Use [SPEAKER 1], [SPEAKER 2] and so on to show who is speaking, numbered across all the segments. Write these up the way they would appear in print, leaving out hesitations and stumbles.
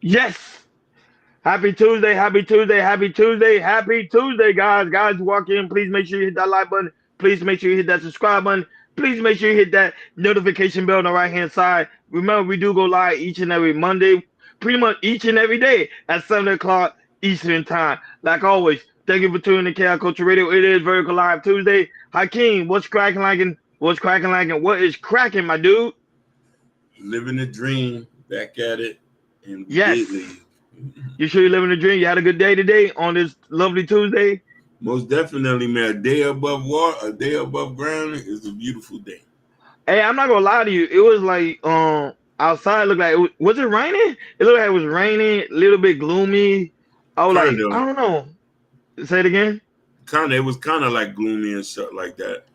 [SPEAKER 1] Yes. Happy Tuesday, happy Tuesday, happy Tuesday, happy Tuesday, guys. Guys, walk in. Please make sure you hit that like button. Please make sure you hit that subscribe button. Please make sure you hit that notification bell on the right hand side. Remember, we do go live each and every Monday, pretty much each and every day at 7 o'clock Eastern Time. Like always, thank you for tuning in to KI Culture Radio. It is Vertical Live Tuesday. Hakeem, what's cracking like? What's cracking like? What is cracking, my dude?
[SPEAKER 2] Living the dream, back at it, and we
[SPEAKER 1] Yes.
[SPEAKER 2] did leave.
[SPEAKER 1] You sure you're living the dream? You had a good day today on this lovely Tuesday?
[SPEAKER 2] Most definitely, man. A day above water, a day above ground is a beautiful day.
[SPEAKER 1] Hey, I'm not gonna lie to you. It was like outside looked like was it raining? It looked like it was raining, a little bit gloomy. I was
[SPEAKER 2] Kind
[SPEAKER 1] like,
[SPEAKER 2] of,
[SPEAKER 1] I don't know. Say it again.
[SPEAKER 2] it was kind of like gloomy and stuff like that.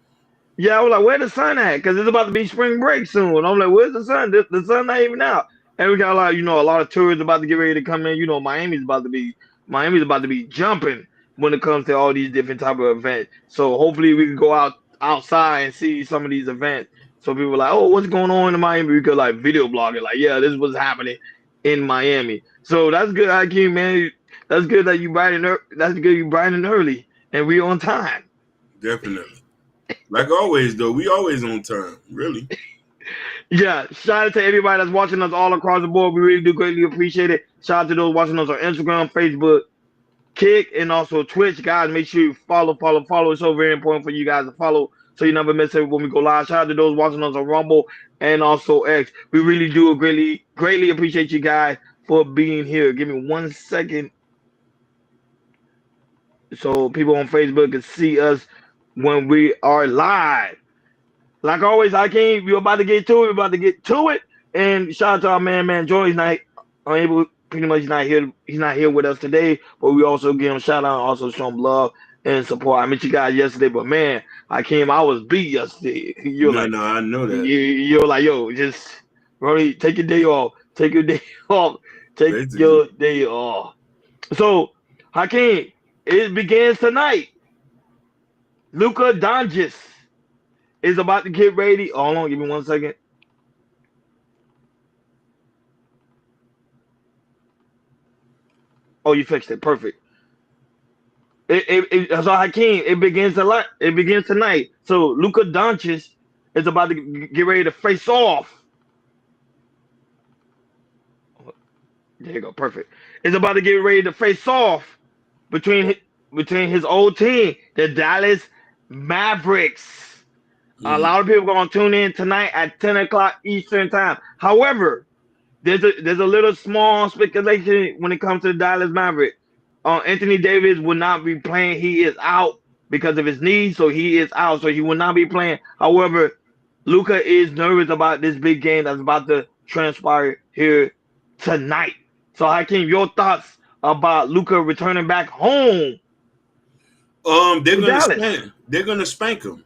[SPEAKER 1] Yeah, I was like, where the sun at? Because it's about to be spring break soon. I'm like, where's the sun? The sun not even out. And we got a lot of tourists about to get ready to come in. You know, Miami's about to be jumping when it comes to all these different type of events. So hopefully we can go outside and see some of these events. So people are like, oh, what's going on in Miami? We could like video blog it. Like, yeah, this is what's happening in Miami. So that's good, Hakeem, man. That's good that you bright and that's good you bright and early, and we on time.
[SPEAKER 2] Definitely. Like always, though, we always on time. Really.
[SPEAKER 1] Yeah, shout out to everybody that's watching us all across the board. We really do greatly appreciate it. Shout out to those watching us on Instagram, Facebook, Kick, and also Twitch. Guys, make sure you follow. It's so very important for you guys to follow so you never miss it when we go live. Shout out to those watching us on Rumble and also X. We really do greatly appreciate you guys for being here. Give me 1 second so people on Facebook can see us when we are live. Like always, I can't. We're about to get to it. We're about to get to it. And shout out to our man Joy. He's not unable. Pretty much, he's not here. He's not here with us today. But we also give him a shout out, and also show him love and support. I met you guys yesterday, but man, I was beat yesterday. You're
[SPEAKER 2] No,
[SPEAKER 1] like,
[SPEAKER 2] no, I know that.
[SPEAKER 1] you're like, yo, just Ronnie, take your day off. Take your day off. Take
[SPEAKER 2] Basically.
[SPEAKER 1] your day off. So, Hakeem, it begins tonight. Luka Doncic is about to get ready. Hold on, give me 1 second. Oh, you fixed it. Perfect. So Hakeem, it begins a lot. It begins tonight. So Luka Doncic is about to get ready to face off. There you go. Perfect. It's about to get ready to face off between between his old team, the Dallas Mavericks. A lot of people are gonna tune in tonight at 10 o'clock Eastern time. However, there's a little small speculation when it comes to the Dallas Mavericks. Anthony Davis will not be playing. He is out because of his knee, so he is out. So he will not be playing. However, Luka is nervous about this big game that's about to transpire here tonight. So, Hakeem, your thoughts about Luka returning back home
[SPEAKER 2] They're
[SPEAKER 1] to
[SPEAKER 2] gonna
[SPEAKER 1] Dallas?
[SPEAKER 2] spank. They're gonna spank him.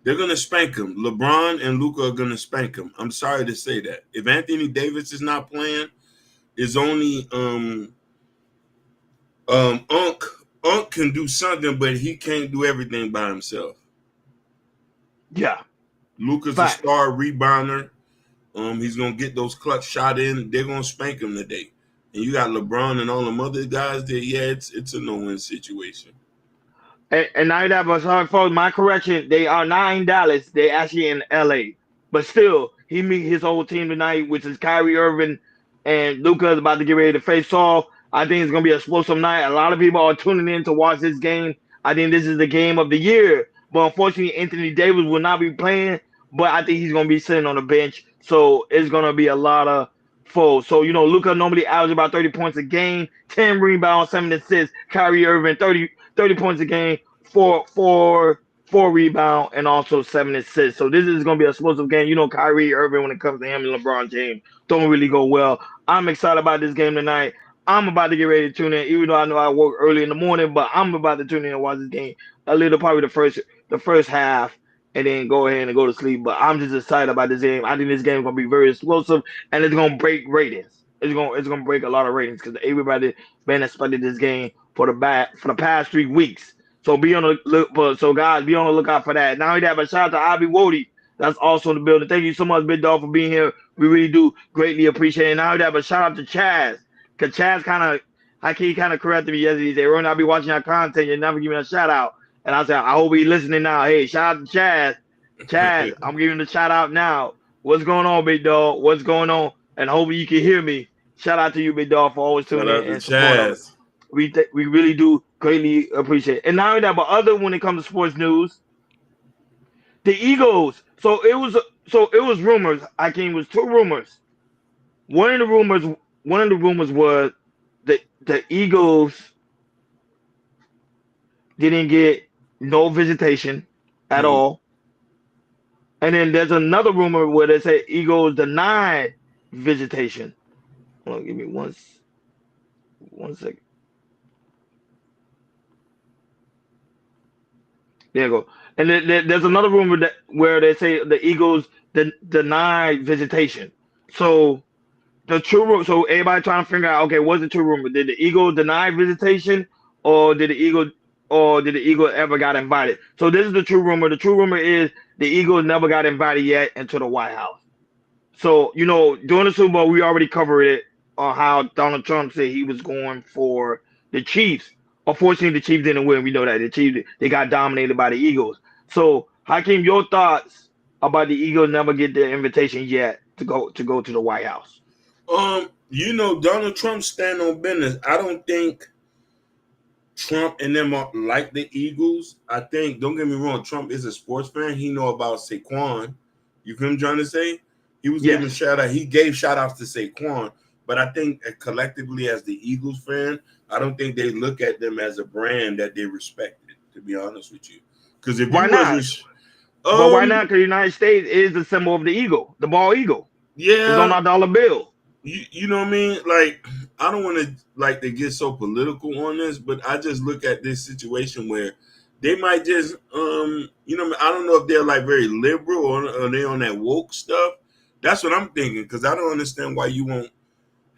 [SPEAKER 2] They're gonna spank him. LeBron and Luka are gonna spank him. I'm sorry to say that. If Anthony Davis is not playing, it's only Unk. Unk can do something, but he can't do everything by himself.
[SPEAKER 1] Yeah,
[SPEAKER 2] Luka's a
[SPEAKER 1] facts.
[SPEAKER 2] star rebounder. He's gonna get those clutch shot in. They're gonna spank him today. And you got LeBron and all them other guys there. Yeah, it's a no-win situation.
[SPEAKER 1] And now that was hard for my correction. They are not in Dallas. They actually in LA. But still, he meet his whole team tonight, which is Kyrie Irving and Luka is about to get ready to face off. I think it's gonna be a explosive night. A lot of people are tuning in to watch this game. I think this is the game of the year. But unfortunately, Anthony Davis will not be playing. But I think he's gonna be sitting on the bench. So it's gonna be a lot of foes. So Luka normally averages about 30 points a game, 10 rebounds, 7 assists. Kyrie Irving 30 points a game, four rebound, and also 7 assists. So this is gonna be a explosive game. Kyrie Irving when it comes to him and LeBron James don't really go well. I'm excited about this game tonight. I'm about to get ready to tune in, even though I know I work early in the morning, but I'm about to tune in and watch this game a little, probably the first half, and then go ahead and go to sleep. But I'm just excited about this game. I think this game is gonna be very explosive, and it's gonna break ratings. It's gonna break a lot of ratings because everybody been expecting this game for the past 3 weeks. So be on the look for so guys, be on the lookout for that. Not only that, but shout out to Ivy Wody. That's also in the building. Thank you so much, Big Dog, for being here We really do greatly appreciate it. And now that, but shout out to Chaz, cause Chaz kind of corrected me yesterday. He said, "Ron, I'll be watching our content. You never give me a shout out." And I said, "I hope he's listening now. Hey, shout out to Chaz. Chaz, I'm giving the shout out now. What's going on, big dog? What's going on? And hopefully you can hear me. Shout out to you, big dog, for always
[SPEAKER 2] Shout
[SPEAKER 1] tuning in
[SPEAKER 2] out to
[SPEAKER 1] and support us.
[SPEAKER 2] Chaz.
[SPEAKER 1] We really do greatly appreciate it. And not only that, but other when it comes to sports news, the Eagles. So it was rumors. I came was two rumors. One of the rumors one of the rumors was the Eagles didn't get no visitation at
[SPEAKER 2] Hmm.
[SPEAKER 1] all. And then there's another rumor where they say Eagles denied visitation. Hold on, give me one second. There you go. And then there's another rumor that where they say the Eagles denied visitation. So the true so everybody trying to figure out, okay, what's the true rumor? Did the Eagles deny visitation, or did the Eagles ever got invited? So this is the true rumor. The true rumor is the Eagles never got invited yet into the White House. So, during the Super Bowl, we already covered it on how Donald Trump said he was going for the Chiefs. Unfortunately, the Chiefs didn't win. We know that the Chiefs they got dominated by the Eagles. So, Hakeem, your thoughts about the Eagles never get the invitation yet to go to the White House?
[SPEAKER 2] Donald Trump stand on business. I don't think Trump and them are like the Eagles. I think, don't get me wrong, Trump is a sports fan. He know about Saquon. You feel me trying to say? He was giving
[SPEAKER 1] Yes.
[SPEAKER 2] shout out. He gave shout outs to Saquon. But I think collectively as the Eagles fan, I don't think they look at them as a brand that they respected, to be honest with you. Because if
[SPEAKER 1] Why
[SPEAKER 2] you
[SPEAKER 1] not?
[SPEAKER 2] wasn't
[SPEAKER 1] But why not?
[SPEAKER 2] um
[SPEAKER 1] Because the United States is the symbol of the eagle. The ball eagle is on
[SPEAKER 2] yeah,
[SPEAKER 1] our dollar bill.
[SPEAKER 2] you know what I mean? Like, I don't want to like to get so political on this, but I just look at this situation where they might just I don't know if they're like very liberal or are they on that woke stuff. That's what I'm thinking because I don't understand why you won't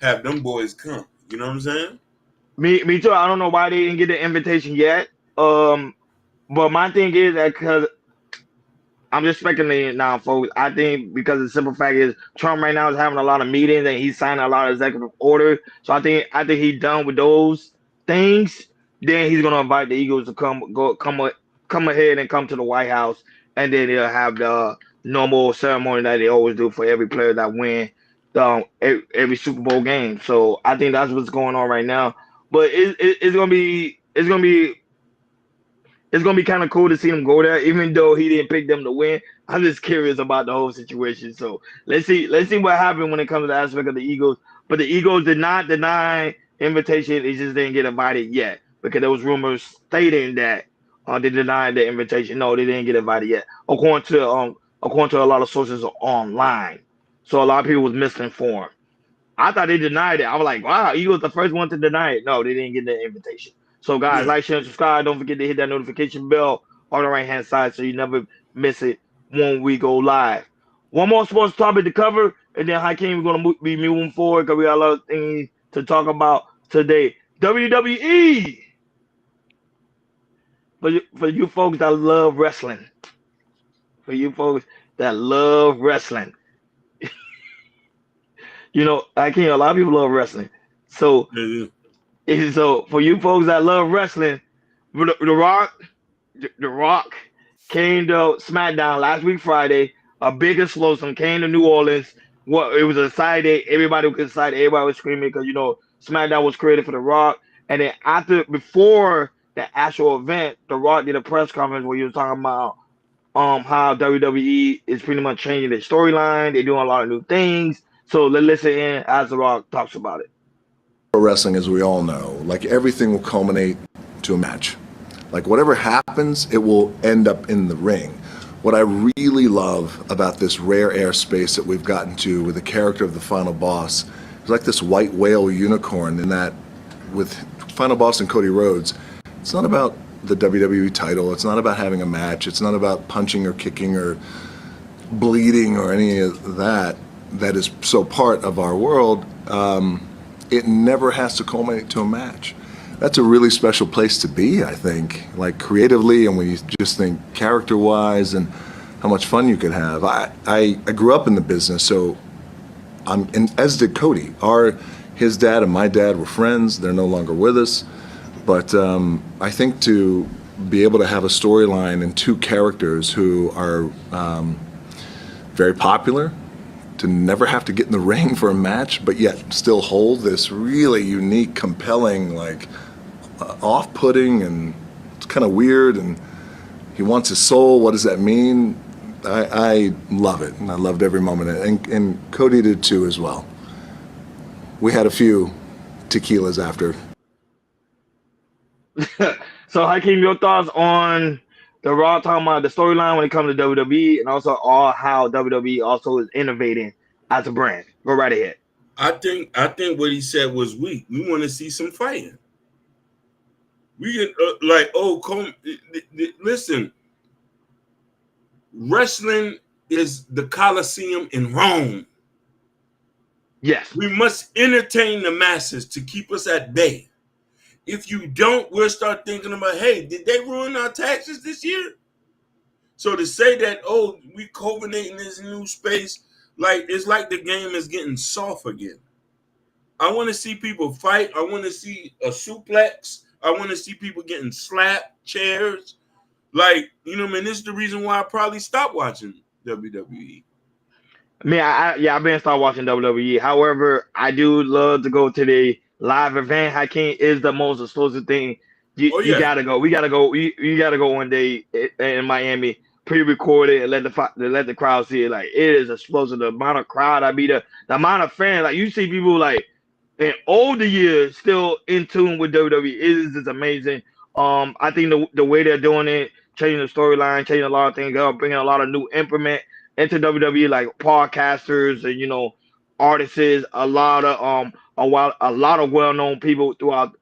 [SPEAKER 2] have them boys come. You know what I'm saying?
[SPEAKER 1] Me too. I don't know why they didn't get the invitation yet. But my thing is that because I'm just speculating now, folks. I think because the simple fact is Trump right now is having a lot of meetings and he's signing a lot of executive orders. So I think he's done with those things. Then he's gonna invite the Eagles to come ahead and come to the White House, and then they'll have the normal ceremony that they always do for every player that win every Super Bowl game. So I think that's what's going on right now. But it's gonna be kind of cool to see him go there, even though he didn't pick them to win. I'm just curious about the whole situation. So let's see what happened when it comes to the aspect of the Eagles. But the Eagles did not deny invitation; they just didn't get invited yet because there was rumors stating that they denied the invitation. No, they didn't get invited yet, according to a lot of sources online. So a lot of people was misinformed. I thought they denied it. I was like, wow, Eagles the first one to deny it. No, they didn't get the invitation. So guys,
[SPEAKER 2] Yeah.
[SPEAKER 1] like, share, and subscribe. Don't forget to hit that notification bell on the right hand side so you never miss it when we go live. One more sports topic to cover, and then Hakeem, we're gonna be moving forward because we got a lot of things to talk about today. WWE for you folks that love wrestling. For you folks that love wrestling. Hakeem, a lot of people love wrestling. So
[SPEAKER 2] Yeah.
[SPEAKER 1] So for you folks that love wrestling, the Rock came to SmackDown last week Friday. A big explosion came to New Orleans. What it was excited. Everybody was excited. Everybody was screaming because SmackDown was created for the Rock. And then before the actual event, the Rock did a press conference where he was talking about how WWE is pretty much changing their storyline. They're doing a lot of new things. So let's listen in as the Rock talks about it.
[SPEAKER 3] Pro wrestling, as we all know, like everything will culminate to a match. Like whatever happens, it will end up in the ring. What I really love about this rare air space that we've gotten to with the character of the final boss is like this white whale unicorn in that with final boss and Cody Rhodes, it's not about the WWE title, it's not about having a match, it's not about punching or kicking or bleeding or any of that is so part of our world. It never has to culminate to a match. That's a really special place to be, I think, like creatively, and when you just think character-wise and how much fun you could have. I grew up in the business, so And as did Cody. His dad and my dad were friends. They're no longer with us. But I think to be able to have a storyline and two characters who are very popular, to never have to get in the ring for a match, but yet still hold this really unique, compelling, like off-putting, and it's kind of weird, and he wants his soul. What does that mean? I love it, and I loved every moment of it, and Cody did too as well. We had a few tequilas after.
[SPEAKER 1] So, Hakeem, your thoughts on the Raw talking about the storyline when it comes to WWE, and also all how WWE also is innovating as a brand? Go right ahead.
[SPEAKER 2] I think what he said was weak. We want to see some fighting. We get listen. Wrestling is the Coliseum in Rome.
[SPEAKER 1] Yes.
[SPEAKER 2] We must entertain the masses to keep us at bay. If you don't, we'll start thinking about, hey, did they ruin our taxes this year? So to say that, oh, we culminating this new space, like it's like the game is getting soft again. I want to see people fight. I want to see a suplex. I want to see people getting slapped, chairs. Like, you know, man, this is the reason why I probably stopped watching WWE.
[SPEAKER 1] I mean, I've been start watching WWE. However, I do love to go to the live event. Hakeem is the most exclusive thing.
[SPEAKER 2] Oh,
[SPEAKER 1] You
[SPEAKER 2] yeah.
[SPEAKER 1] gotta go. We gotta go. You gotta go one day in Miami, pre-record it, and let the crowd see it. Like, it is explosive. The amount of crowd the amount of fans. Like, you see people like in older years still in tune with WWE. It is just amazing. I think the way they're doing it, changing the storyline, changing a lot of things up, bringing a lot of new implement into WWE, like podcasters and artists, a lot of well-known people throughout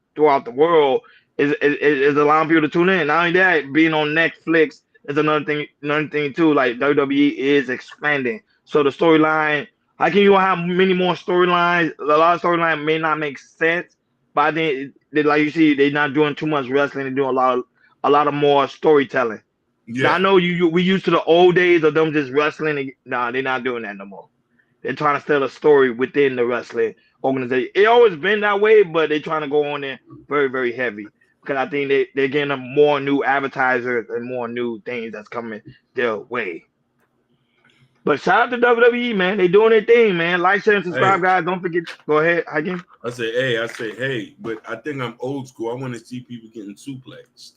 [SPEAKER 1] the world is allowing people to tune in. Not only that, being on Netflix is another thing too. Like, WWE is expanding, so the storyline. How can you have many more storylines? A lot of storylines may not make sense, but I think like you see, they're not doing too much wrestling. They're doing a lot of more storytelling. Now, I
[SPEAKER 2] Yeah.
[SPEAKER 1] know we used to the old days of them just wrestling. Nah, they're not doing that no more. They're trying to tell a story within the wrestling organization. It always been that way, but they're trying to go on there very, very heavy, because I think they're getting them more new advertisers and more new things that's coming their way. But shout out to WWE, man. They doing their thing, man. Like, share, and subscribe,
[SPEAKER 2] Hey,
[SPEAKER 1] guys. Don't forget. Go ahead, Hakeem.
[SPEAKER 2] I say, hey, but I think I'm old school. I want to see people getting suplexed.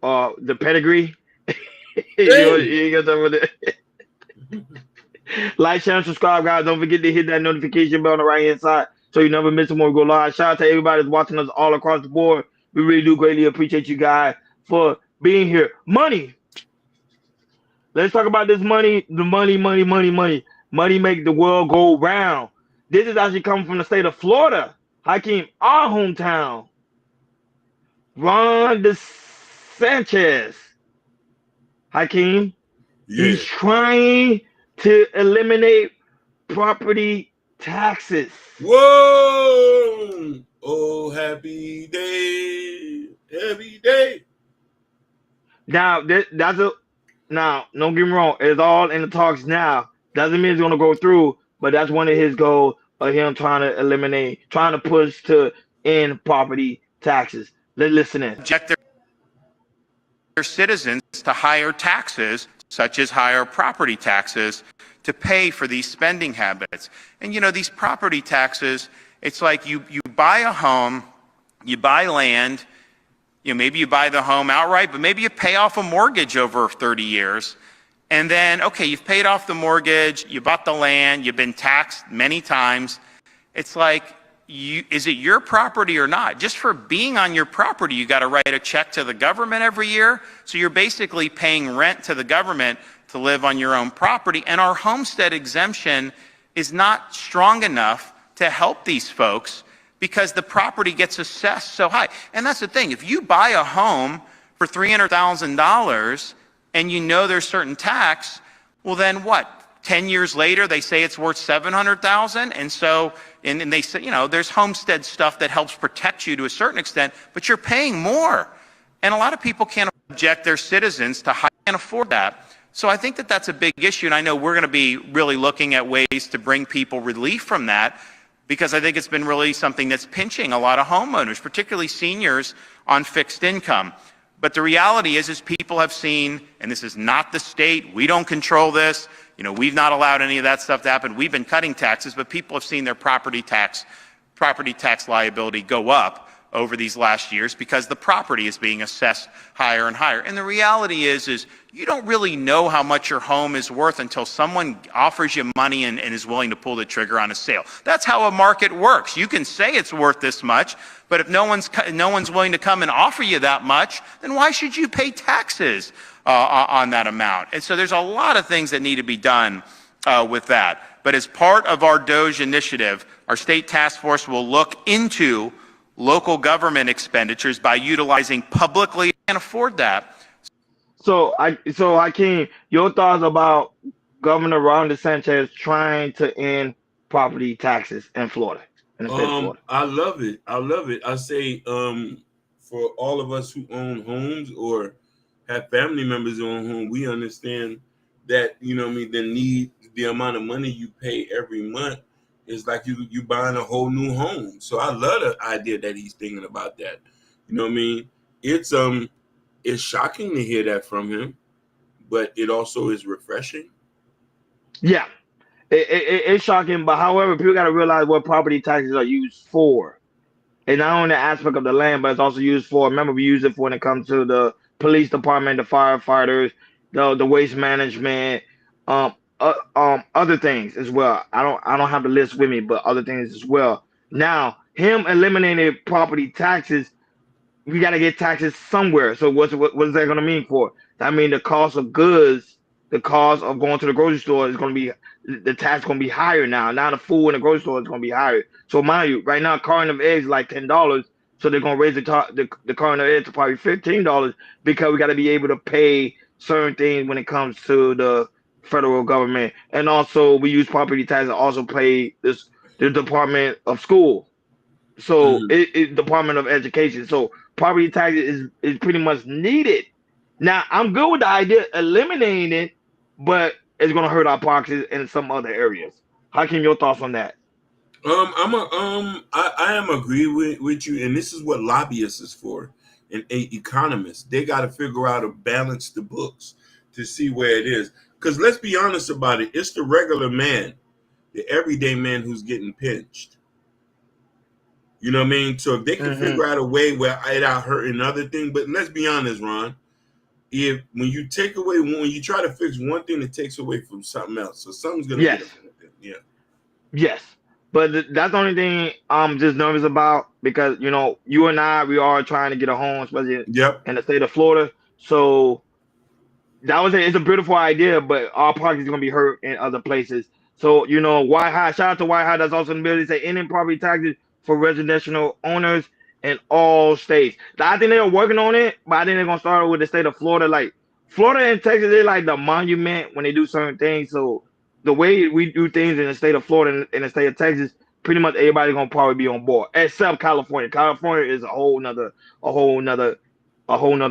[SPEAKER 1] The pedigree.
[SPEAKER 2] Hey,
[SPEAKER 1] You got that with it. Like, share, and subscribe, guys. Don't forget to hit that notification bell on the right hand side so you never miss a more we go live. Shout out to everybody that's watching us all across the board. We really do greatly appreciate you guys for being here. Money. Let's talk about this money. The money, money, money, money. Money make the world go round. This is actually coming from the state of Florida. Hakeem, our hometown. Ron DeSantis. Hakeem,
[SPEAKER 2] yeah.
[SPEAKER 1] he's trying to eliminate property taxes.
[SPEAKER 2] Whoa! Oh, happy day, happy day.
[SPEAKER 1] Now, don't get me wrong. It's all in the talks now. Doesn't mean it's going to go through, but that's one of his goals of him trying to push to end property taxes. Let's listen in.
[SPEAKER 4] Subject their citizens to higher taxes, such as higher property taxes, to pay for these spending habits. And these property taxes, it's like you buy a home, you buy land, maybe you buy the home outright, but maybe you pay off a mortgage over 30 years. And then, okay, you've paid off the mortgage, you bought the land, you've been taxed many times. It's like, is it your property or not? Just for being on your property, you got to write a check to the government every year. So you're basically paying rent to the government to live on your own property. And our homestead exemption is not strong enough to help these folks because the property gets assessed so high. And that's the thing. If you buy a home for $300,000 and there's certain tax, well, then what? 10 years later, they say it's worth $700,000. And so, and they say, there's homestead stuff that helps protect you to a certain extent, but you're paying more. And a lot of people can't object their citizens to can't afford that. So I think that that's a big issue, and I know we're going to be really looking at ways to bring people relief from that, because I think it's been really something that's pinching a lot of homeowners, particularly seniors on fixed income. But the reality is people have seen, and this is not the state, we don't control this, we've not allowed any of that stuff to happen. We've been cutting taxes, but people have seen their property tax liability go up over these last years because the property is being assessed higher and higher. And the reality is you don't really know how much your home is worth until someone offers you money and is willing to pull the trigger on a sale. That's how a market works. You can say it's worth this much, but if no one's willing to come and offer you that much, then why should you pay taxes on that amount? And so there's a lot of things that need to be done with that. But as part of our DOGE initiative, our state task force will look into local government expenditures by utilizing publicly and afford that.
[SPEAKER 1] So Hakeem, your thoughts about Governor Ron DeSantis trying to end property taxes in Florida, in the state of Florida?
[SPEAKER 2] I love it. I love it. I say, for all of us who own homes or have family members who own homes, we understand that, the amount of money you pay every month is like you buying a whole new home. So I love the idea that he's thinking about that. You know what I mean? It's shocking to hear that from him, but it also is refreshing.
[SPEAKER 1] Yeah, it's shocking. But however, people got to realize what property taxes are used for. And not only the aspect of the land, but it's also used for. Remember, we use it for when it comes to the police department, the firefighters, the waste management, other things as well. I don't have the list with me, but other things as well. Now, him eliminating property taxes, we got to get taxes somewhere. So what is that going to mean for? I mean, the cost of goods, the cost of going to the grocery store is going to be, the tax going to be higher now. Now the food in the grocery store is going to be higher. So mind you, right now, a carton of eggs is like $10. So they're going to raise the carton of eggs to probably $15 because we got to be able to pay certain things when it comes to the federal government. And also we use property tax to also pay the Department of School. So
[SPEAKER 2] Mhm.
[SPEAKER 1] it Department of Education. So property tax is pretty much needed. Now I'm good with the idea of eliminating it, but it's gonna hurt our pockets in some other areas. How can your thoughts on that?
[SPEAKER 2] I am agree with you, and this is what lobbyists is for, and economists. They got to figure out to balance the books to see where it is. Because let's be honest about it, it's the regular man, the everyday man who's getting pinched. You know what I mean? So if they can
[SPEAKER 1] Hmm.
[SPEAKER 2] figure out a way where it hurting other thing, but let's be honest, Ron. If when you take away when you try to fix one thing, it takes away from something else. So something's gonna get
[SPEAKER 1] Yes,
[SPEAKER 2] affected. Yeah.
[SPEAKER 1] yes. But that's the only thing I'm just nervous about because you and I we are trying to get a home, especially
[SPEAKER 2] Yep.
[SPEAKER 1] in the state of Florida. So it's a beautiful idea, but our pockets gonna be hurt in other places. So White High, shout out to White High. That's also in the building. Say ending property taxes for residential owners in all states. I think they're working on it, but I think they're gonna start with the state of Florida. Like Florida and Texas, they're like the monument when they do certain things. So the way we do things in the state of Florida and in the state of Texas, pretty much everybody's gonna probably be on board, except California. California is a whole nother, a whole nother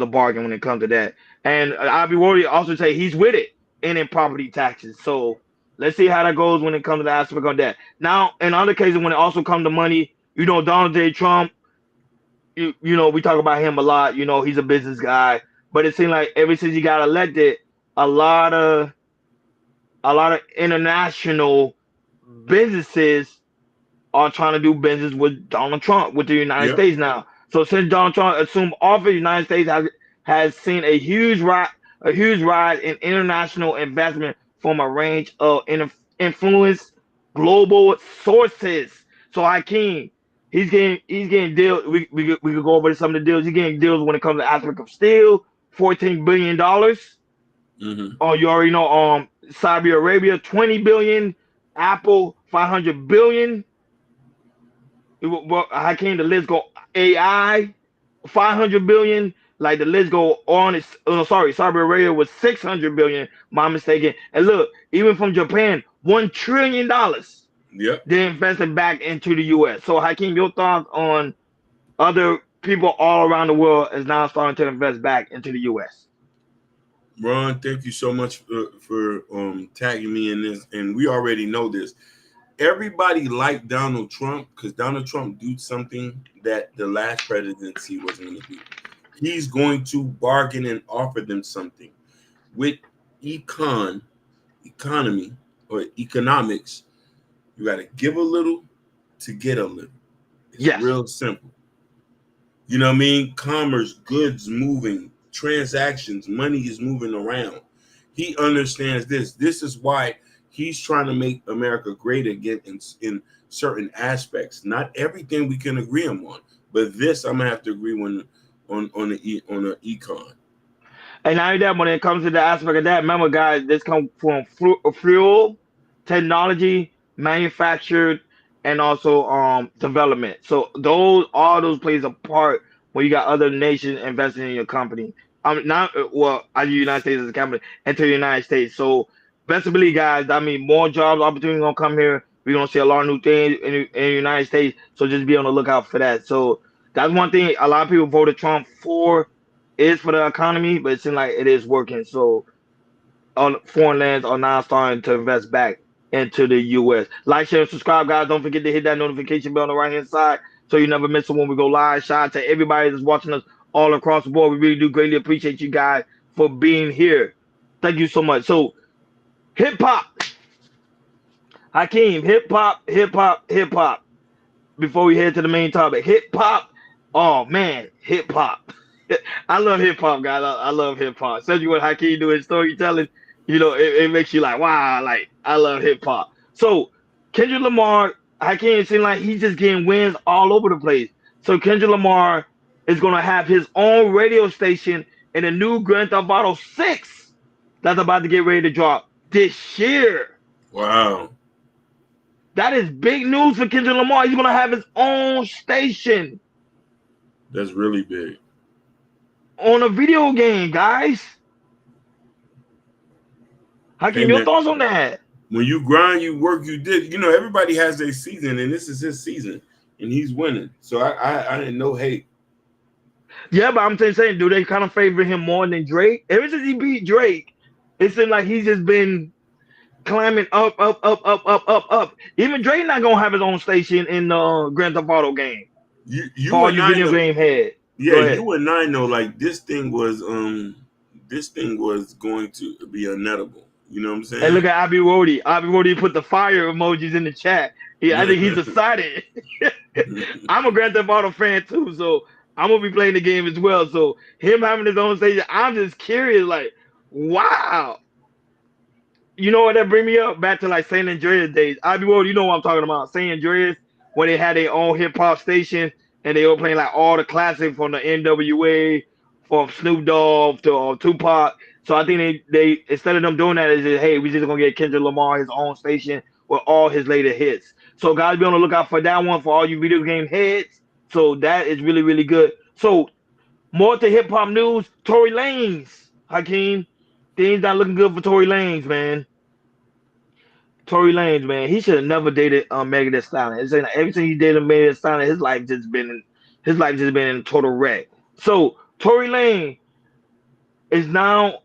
[SPEAKER 1] bargain when it comes to that. And Avi Warrior also say he's with it and in property taxes. So let's see how that goes when it comes to the aspect of that. Now, in other cases, when it also comes to money, Donald J. Trump, we talk about him a lot. He's a business guy, but it seems like ever since he got elected, a lot of international businesses are trying to do business with Donald Trump, with the United
[SPEAKER 2] Yep.
[SPEAKER 1] States now. So since Donald Trump assumed office, the United States has seen a huge rise in international investment from a range of influence global sources. So Hakeem, he's getting deals. We could go over some of the deals. He's getting deals when it comes to aspect of steel, $14 billion.
[SPEAKER 2] Mm-hmm.
[SPEAKER 1] Oh, you already know. Saudi Arabia, 20 billion. Apple, 500 billion. Well, how came the list go? AI, 500 billion. Like the list go on. It's sorry, Saudi Arabia was 600 billion. My mistaken. And look, even from Japan, $1 trillion
[SPEAKER 2] Yep.
[SPEAKER 1] they invested back into the U.S. So Hakeem, your thoughts on other people all around the world is now starting to invest back into the U.S.
[SPEAKER 2] Ron, thank you so much for tagging me in this. And we already know this. Everybody liked Donald Trump because Donald Trump did something that the last presidency wasn't going to do. He's going to bargain and offer them something. With economy or economics, you got to give a little to get a little. It's
[SPEAKER 1] Yes.
[SPEAKER 2] real simple. You know what I mean? Commerce, goods moving, transactions, money is moving around. He understands this. This is why he's trying to make America great again in certain aspects. Not everything we can agree on, but this I'm gonna have to agree on the econ.
[SPEAKER 1] And now that when it comes to the aspect of that, remember, guys, this comes from fuel, technology, manufactured, and also development. So those all those plays a part when you got other nations investing in your company. Not well, as the United States as a company into the United States. So best to believe, guys. I mean, more jobs opportunities gonna come here. We're gonna see a lot of new things in the United States. So just be on the lookout for that. So that's one thing a lot of people voted Trump for is for the economy, but it seems like it is working. So on foreign lands are now starting to invest back into the US. Like, share, and subscribe, guys. Don't forget to hit that notification bell on the right hand side so you never miss it when we go live. Shout out to everybody that's watching us all across the board. We really do greatly appreciate you guys for being here. Thank you so much. So hip hop, Hakeem, hip hop, hip hop, hip hop. Before we head to the main topic, hip hop. Oh man, hip hop. I love hip hop, guys. I love hip hop. Especially when Hakeem do his storytelling, it makes you like, wow, like I love hip hop. So Kendrick Lamar, Hakeem seems like he's just getting wins all over the place. So Kendrick Lamar is gonna have his own radio station in a new Grand Theft Auto 6 that's about to get ready to drop this year.
[SPEAKER 2] Wow,
[SPEAKER 1] That is big news for Kendrick Lamar. He's gonna have his own station
[SPEAKER 2] that's really big.
[SPEAKER 1] on a video game, guys.
[SPEAKER 2] Hey
[SPEAKER 1] Hakeem, your
[SPEAKER 2] man,
[SPEAKER 1] thoughts on that?
[SPEAKER 2] when you grind, you work, you did. You know, everybody has their season, and this is his season, and he's winning. So I didn't know hate.
[SPEAKER 1] Yeah, but I'm just saying, do they kind of favor him more than Drake? Ever since he beat Drake, it seems like he's just been climbing up, up, up, up, up, up, up. Even Drake not gonna have his own station in the Grand Theft Auto game. For
[SPEAKER 2] You
[SPEAKER 1] all
[SPEAKER 2] and
[SPEAKER 1] you
[SPEAKER 2] I
[SPEAKER 1] video
[SPEAKER 2] know.
[SPEAKER 1] game head,
[SPEAKER 2] Yeah,
[SPEAKER 1] go ahead.
[SPEAKER 2] you and I know. Like this thing was going to be unnettable. You know what I'm
[SPEAKER 1] And
[SPEAKER 2] saying?
[SPEAKER 1] look at Abby Rody. Abby Rody put the fire emojis in the chat. Yeah, I think he's excited. I'm a Grand Theft Auto fan too, so I'm gonna be playing the game as well. So him having his own station, I'm just curious, like, wow. You know what that bring me up back to like San Andreas days. Abby Road, you know what I'm talking about. San Andreas, when they had their own hip hop station and they were playing like all the classics from the NWA, from Snoop Dogg to Tupac. So I think they instead of them doing that, is just, hey, we just gonna get Kendrick Lamar his own station with all his later hits. So guys, be on the lookout for that one for all you video game heads. So that is really really good. So more to hip hop news. Tory Lanez, Hakeem, things not looking good for Tory Lanez, man. Tory Lanez, man, he should have never dated Megan Thee Stallion. It's like everything he dated Megan Thee Stallion, his life just been in a total wreck. So Tory Lanez is now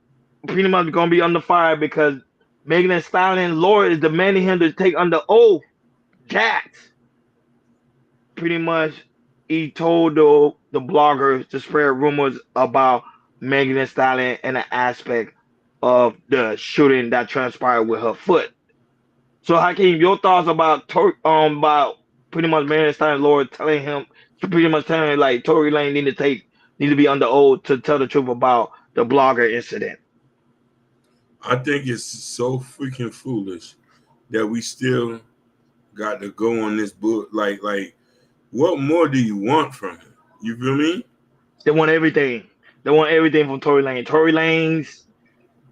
[SPEAKER 1] pretty much gonna be under fire because Megan Thee Stallion lawyer is demanding him to take under oath that pretty much he told the bloggers to spread rumors about Megan Thee Stallion and an aspect of the shooting that transpired with her foot. So Hakeem, your thoughts about pretty much Manstein Lord telling him pretty much telling him like Tory Lane need to be under oath to tell the truth about the blogger incident.
[SPEAKER 2] I think it's so freaking foolish that we still got to go on this book. Like, what more do you want from him? You feel me?
[SPEAKER 1] They want everything. They want everything from Tory Lane. Tory Lane's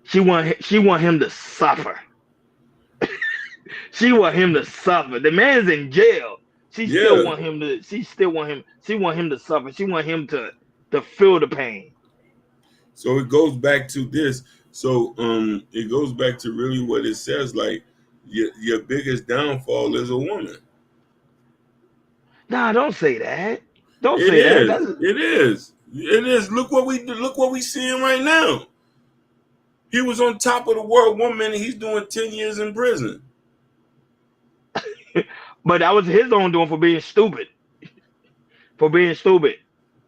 [SPEAKER 1] she want him to suffer. She want him to suffer. The man's in jail. She still
[SPEAKER 2] Yeah.
[SPEAKER 1] want him to. She still want him. She want him to suffer. She want him to feel the pain.
[SPEAKER 2] So it goes back to this. So it goes back to really what it says. Like your biggest downfall is a woman.
[SPEAKER 1] Nah, don't say that. Don't
[SPEAKER 2] It
[SPEAKER 1] say that.
[SPEAKER 2] is.
[SPEAKER 1] That's
[SPEAKER 2] It is. It is. Look what we seeing right now. He was on top of the world 1 minute. He's doing 10 years in prison.
[SPEAKER 1] But that was his own doing for being stupid. For being stupid.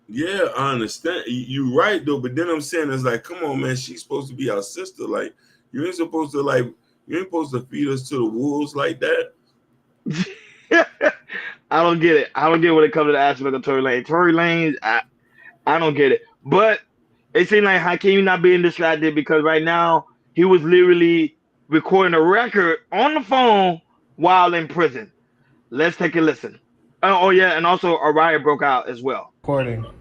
[SPEAKER 2] Yeah, I understand. You're right though, but then I'm saying it's like, come on, man, she's supposed to be our sister. Like, you ain't supposed to feed us to the wolves like that.
[SPEAKER 1] I don't get it. I don't get when it comes to the aspect of Tory Lanez. Tory Lanez, I don't get it. But it seemed like Hakeem not being distracted because right now he was literally recording a record on the phone while in prison. Let's take a listen. Oh yeah, and also a riot broke out as well.
[SPEAKER 5] Recording.
[SPEAKER 6] All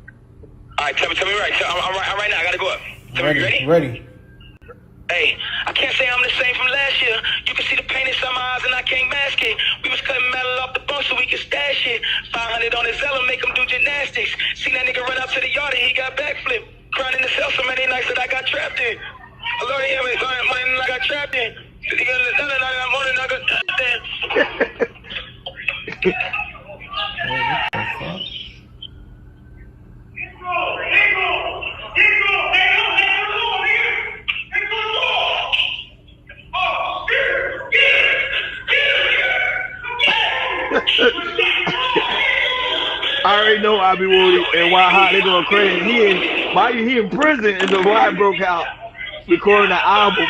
[SPEAKER 6] right, tell me right. I'm right now. I gotta go up. Tell me, ready?
[SPEAKER 5] Ready.
[SPEAKER 6] Hey, I can't say I'm the same from last year. You can see the pain inside my eyes and I can't mask it. We was cutting metal off the bone so we could stash it. 500 on his Zella, make him do gymnastics. Seen that nigga run out to the yard and he got backflip. Crying in the cell so many nights that I got trapped in. I love him, I got trapped in. He got another night, I'm on another.
[SPEAKER 1] I already know I be Woody and why hot they going crazy. He in prison and the riot broke out recording the album.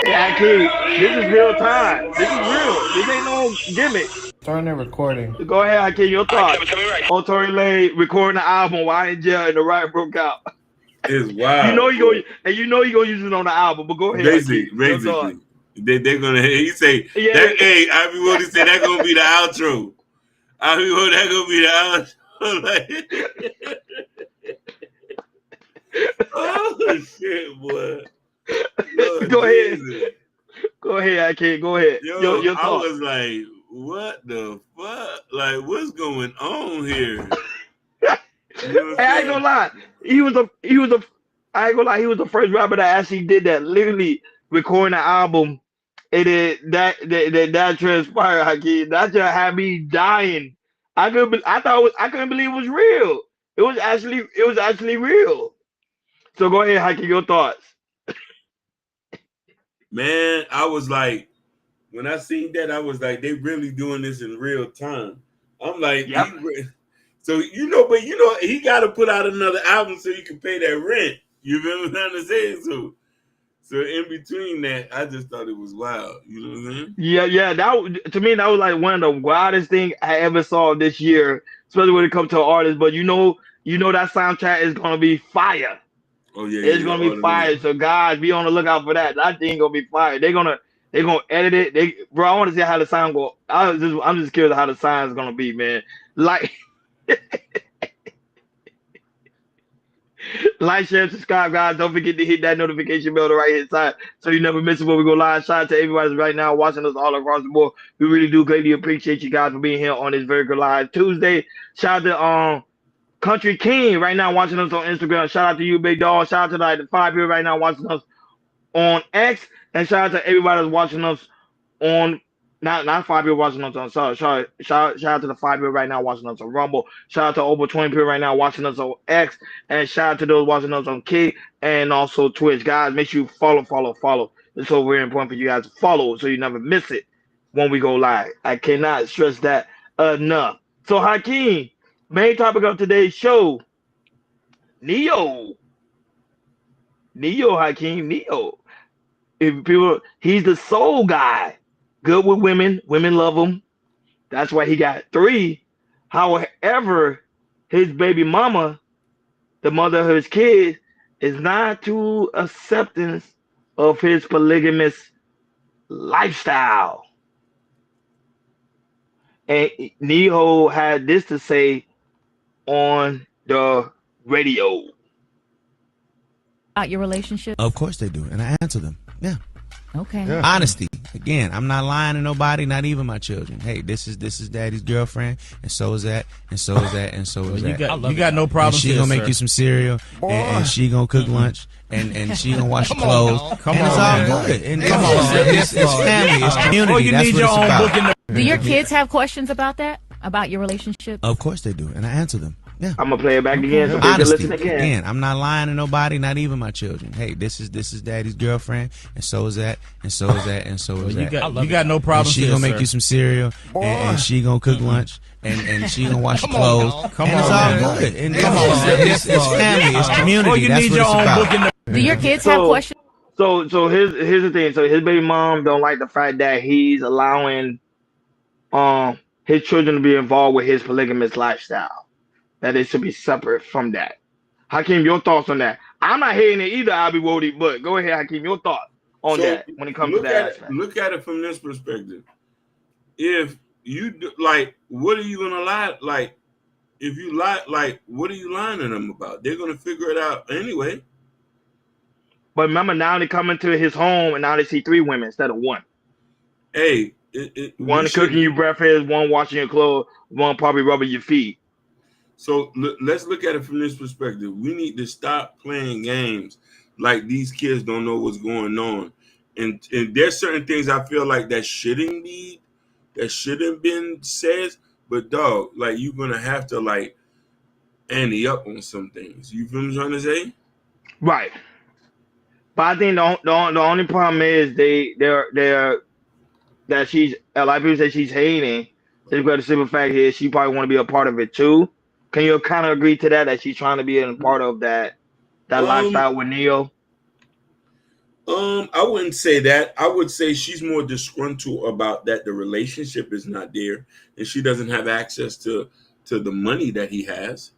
[SPEAKER 1] Yeah, kid, this is real time. This is real. This ain't no gimmick.
[SPEAKER 5] Starting the recording.
[SPEAKER 1] Go ahead, Hakeem, your thoughts on Tory Lanez recording the album while in jail and the riot broke out.
[SPEAKER 2] It's wild.
[SPEAKER 1] You know he gonna use it on the album, but go ahead.
[SPEAKER 2] Basically, they're gonna. He say, yeah. That, hey, I be what he said. That gonna be the outro. I be what that gonna be the outro. Oh shit, boy. Lord,
[SPEAKER 1] go ahead.
[SPEAKER 2] Jesus.
[SPEAKER 1] Go ahead, Hakeem. Go ahead.
[SPEAKER 2] Yo, I was like, what the fuck? Like, what's going on here? You know
[SPEAKER 1] hey, I ain't gonna lie. He was the first rapper that actually did that. Literally recording an album. That transpired, Hakeem. That just had me dying. I couldn't believe it was real. It was actually real. So go ahead, Hakeem, your thoughts.
[SPEAKER 2] Man, I was like, when I seen that, I was like, they really doing this in real time. I'm like,
[SPEAKER 1] yep.
[SPEAKER 2] But he got to put out another album so he can pay that rent. You feel what I'm saying? So in between that, I just thought it was wild. You know what I'm saying?
[SPEAKER 1] Yeah. To me, that was like one of the wildest things I ever saw this year, especially when it comes to an artist. But you know that soundtrack is gonna be fire.
[SPEAKER 2] Oh yeah,
[SPEAKER 1] it's gonna be fire. So guys, be on the lookout for that. That thing gonna be fire. They're gonna edit it. Bro, I want to see how the sound go. I'm just curious how the sound is gonna be, man. Like, like, share, subscribe, guys. Don't forget to hit that notification bell on the right hand side so you never miss it when we go live. Shout out to everybody right now watching us all across the board. We really do greatly appreciate you guys for being here on this very good live Tuesday. Shout out to Country King right now watching us on Instagram. Shout out to you, big dog. Shout out to the 5 people right now watching us on X, and shout out to everybody that's watching us on not 5 people watching us on shout out to the 5 people right now watching us on Rumble. Shout out to over 20 people right now watching us on X, and shout out to those watching us on Kick and also Twitch. Guys, make sure you follow. It's so very important for you guys to follow so you never miss it when we go live. I cannot stress that enough. So Hakeem, main topic of today's show, Neyo. Hakeem, Neyo. He's the soul guy. Good with women. Women love him. That's why he got 3. However, his baby mama, the mother of his kids, is not too acceptance of his polygamous lifestyle. And Neyo had this to say on the radio.
[SPEAKER 7] About your relationship?
[SPEAKER 8] Of course they do, and I answer them. Yeah.
[SPEAKER 7] Okay.
[SPEAKER 8] Yeah. Honesty.
[SPEAKER 5] Again, I'm not lying to nobody, not even my children. Hey, this is daddy's girlfriend, and so is that, and so is that, and so is that.
[SPEAKER 7] You got no problem.
[SPEAKER 5] She gonna make you some cereal, and she gonna cook lunch, and she gonna wash your clothes.
[SPEAKER 7] Come
[SPEAKER 5] and
[SPEAKER 7] on,
[SPEAKER 5] it's all
[SPEAKER 7] man.
[SPEAKER 5] good. And it's family, it's community.
[SPEAKER 7] Oh, you
[SPEAKER 5] That's
[SPEAKER 7] need
[SPEAKER 5] what
[SPEAKER 7] your
[SPEAKER 5] it's
[SPEAKER 7] own
[SPEAKER 5] about.
[SPEAKER 7] book in the.
[SPEAKER 8] Do your kids have questions about that? About your relationship?
[SPEAKER 5] Of course they do, and I answer them. Yeah.
[SPEAKER 1] I'm gonna play it back again so people can
[SPEAKER 5] Honesty.
[SPEAKER 1] listen again.
[SPEAKER 5] Again, I'm not lying to nobody, not even my children. Hey, this is daddy's girlfriend, and so is that, and so is that, and so is that.
[SPEAKER 7] You got no problem.
[SPEAKER 5] And she gonna make you some cereal, and she gonna cook lunch, and she gonna wash your clothes. And it's all good. And it's family, it's community.
[SPEAKER 7] Oh, you
[SPEAKER 5] That's
[SPEAKER 7] need
[SPEAKER 5] what
[SPEAKER 7] your
[SPEAKER 5] it's
[SPEAKER 7] own
[SPEAKER 5] about.
[SPEAKER 7] book in the.
[SPEAKER 8] Do your kids have questions?
[SPEAKER 1] So here's the thing. So his baby mom don't like the fact that he's allowing his children to be involved with his polygamous lifestyle. That it should be separate from that. Hakeem, your thoughts on that? I'm not hating it either, Abi Wody, but go ahead, Hakeem, your thoughts on that when it comes to that aspect.
[SPEAKER 2] Look at it from this perspective. If you like, what are you gonna lie? Like, if you lie, like, what are you lying to them about? They're gonna figure it out anyway.
[SPEAKER 1] But remember, now they come into his home and now they see 3 women instead of 1.
[SPEAKER 2] Hey,
[SPEAKER 1] one cooking you breakfast, one washing your clothes, one probably rubbing your feet.
[SPEAKER 2] So let's look at it from this perspective. We need to stop playing games like these kids don't know what's going on. And there's certain things I feel like that shouldn't been said. But dog, like you're gonna have to like ante up on some things. You feel what I'm trying to say?
[SPEAKER 1] Right. But I think the only problem is they're that she's a lot of people say she's hating. Just because the simple fact is she probably want to be a part of it too. Can you kind of agree to that she's trying to be a part of that lifestyle with Neyo?
[SPEAKER 2] I wouldn't say that. I would say she's more disgruntled about that the relationship is not there and she doesn't have access to the money that he has.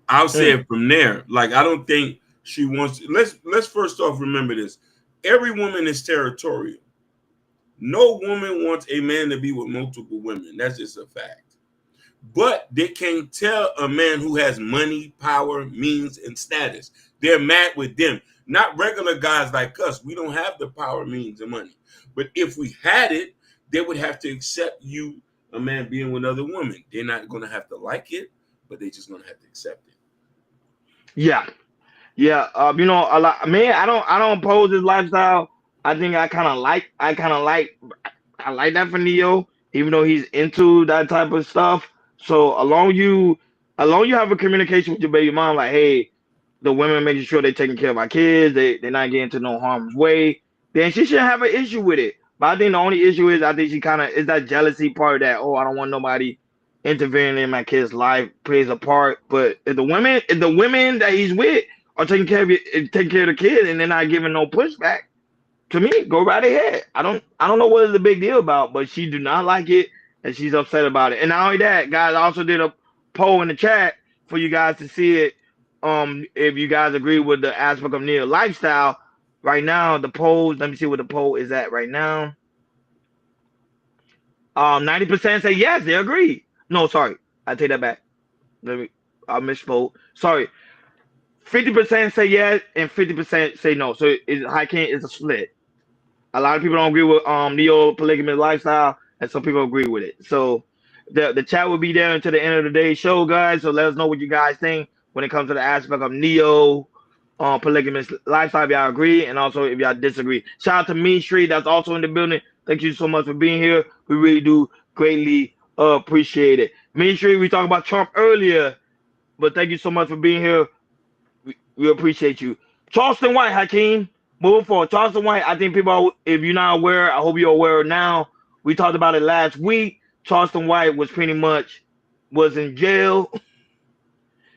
[SPEAKER 2] I'll say it from there. Like I don't think she wants. Let's first off remember this. Every woman is territorial. No woman wants a man to be with multiple women. That's just a fact. But they can't tell a man who has money, power, means, and status. They're mad with them. Not regular guys like us. We don't have the power, means, and money. But if we had it, they would have to accept you, a man being with another woman. They're not going to have to like it, but they're just going to have to accept it.
[SPEAKER 1] Yeah. Yeah. You know, a lot, man, I don't oppose his lifestyle. I think I like that for Neyo, even though he's into that type of stuff. So along you have a communication with your baby mom, like, hey, the women making sure they're taking care of our kids, they're not getting to no harm's way, then she shouldn't have an issue with it. But I think the only issue is I think she kind of is that jealousy part that, oh, I don't want nobody interfering in my kid's life plays a part. But if the women that he's with are taking care of the kid and they're not giving no pushback, to me, go right ahead. I don't know what is the big deal about, but she do not like it and she's upset about it. And not only that, guys, I also did a poll in the chat for you guys to see it. If you guys agree with the aspect of Neyo lifestyle, right now the polls. Let me see what the poll is at right now. 90% say yes, they agree. No, sorry, I take that back. I misspoke. Sorry, 50% say yes and 50% say no. So it's a split. A lot of people don't agree with Neyo polygamous lifestyle, and some people agree with it. So the chat will be there until the end of the day show, guys. So let us know what you guys think when it comes to the aspect of Neyo polygamous lifestyle. If y'all agree, and also if y'all disagree. Shout out to Mean Street, that's also in the building. Thank you so much for being here. We really do greatly appreciate it. Mean Street, we talked about Trump earlier, but thank you so much for being here. We appreciate you. Charleston White, Hakeem. Moving forward, Charleston White, I think people, if you're not aware, I hope you're aware now. We talked about it last week. Charleston White was in jail.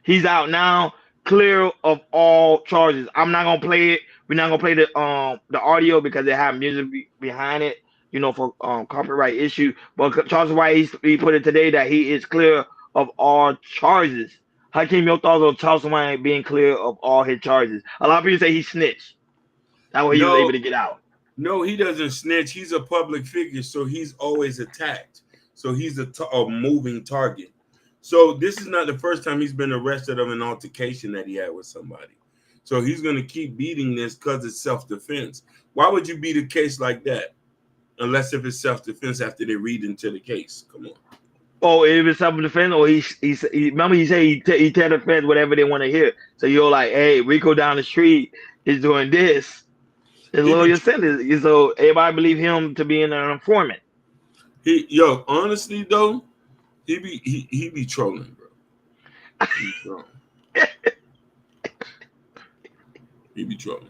[SPEAKER 1] He's out now, clear of all charges. I'm not gonna play it. We're not gonna play the audio because they have music behind it, you know, for copyright issue. But Charleston White, he put it today that he is clear of all charges. Hakeem, your thoughts on Charleston White being clear of all his charges? A lot of people say he snitched. That way he was able to get out.
[SPEAKER 2] No, he doesn't snitch. He's a public figure, so he's always attacked. So he's a moving target. So this is not the first time he's been arrested of an altercation that he had with somebody. So he's going to keep beating this because it's self-defense. Why would you beat a case like that? Unless if it's self-defense after they read into the case. Come on.
[SPEAKER 1] Oh, if it's self-defense, or he remember he said he tell the feds whatever they want to hear. So you're like, hey, Rico down the street is doing this. His lawyer said this. So everybody believe him to be an informant.
[SPEAKER 2] Honestly though, he be trolling, bro. He be trolling. He be trolling.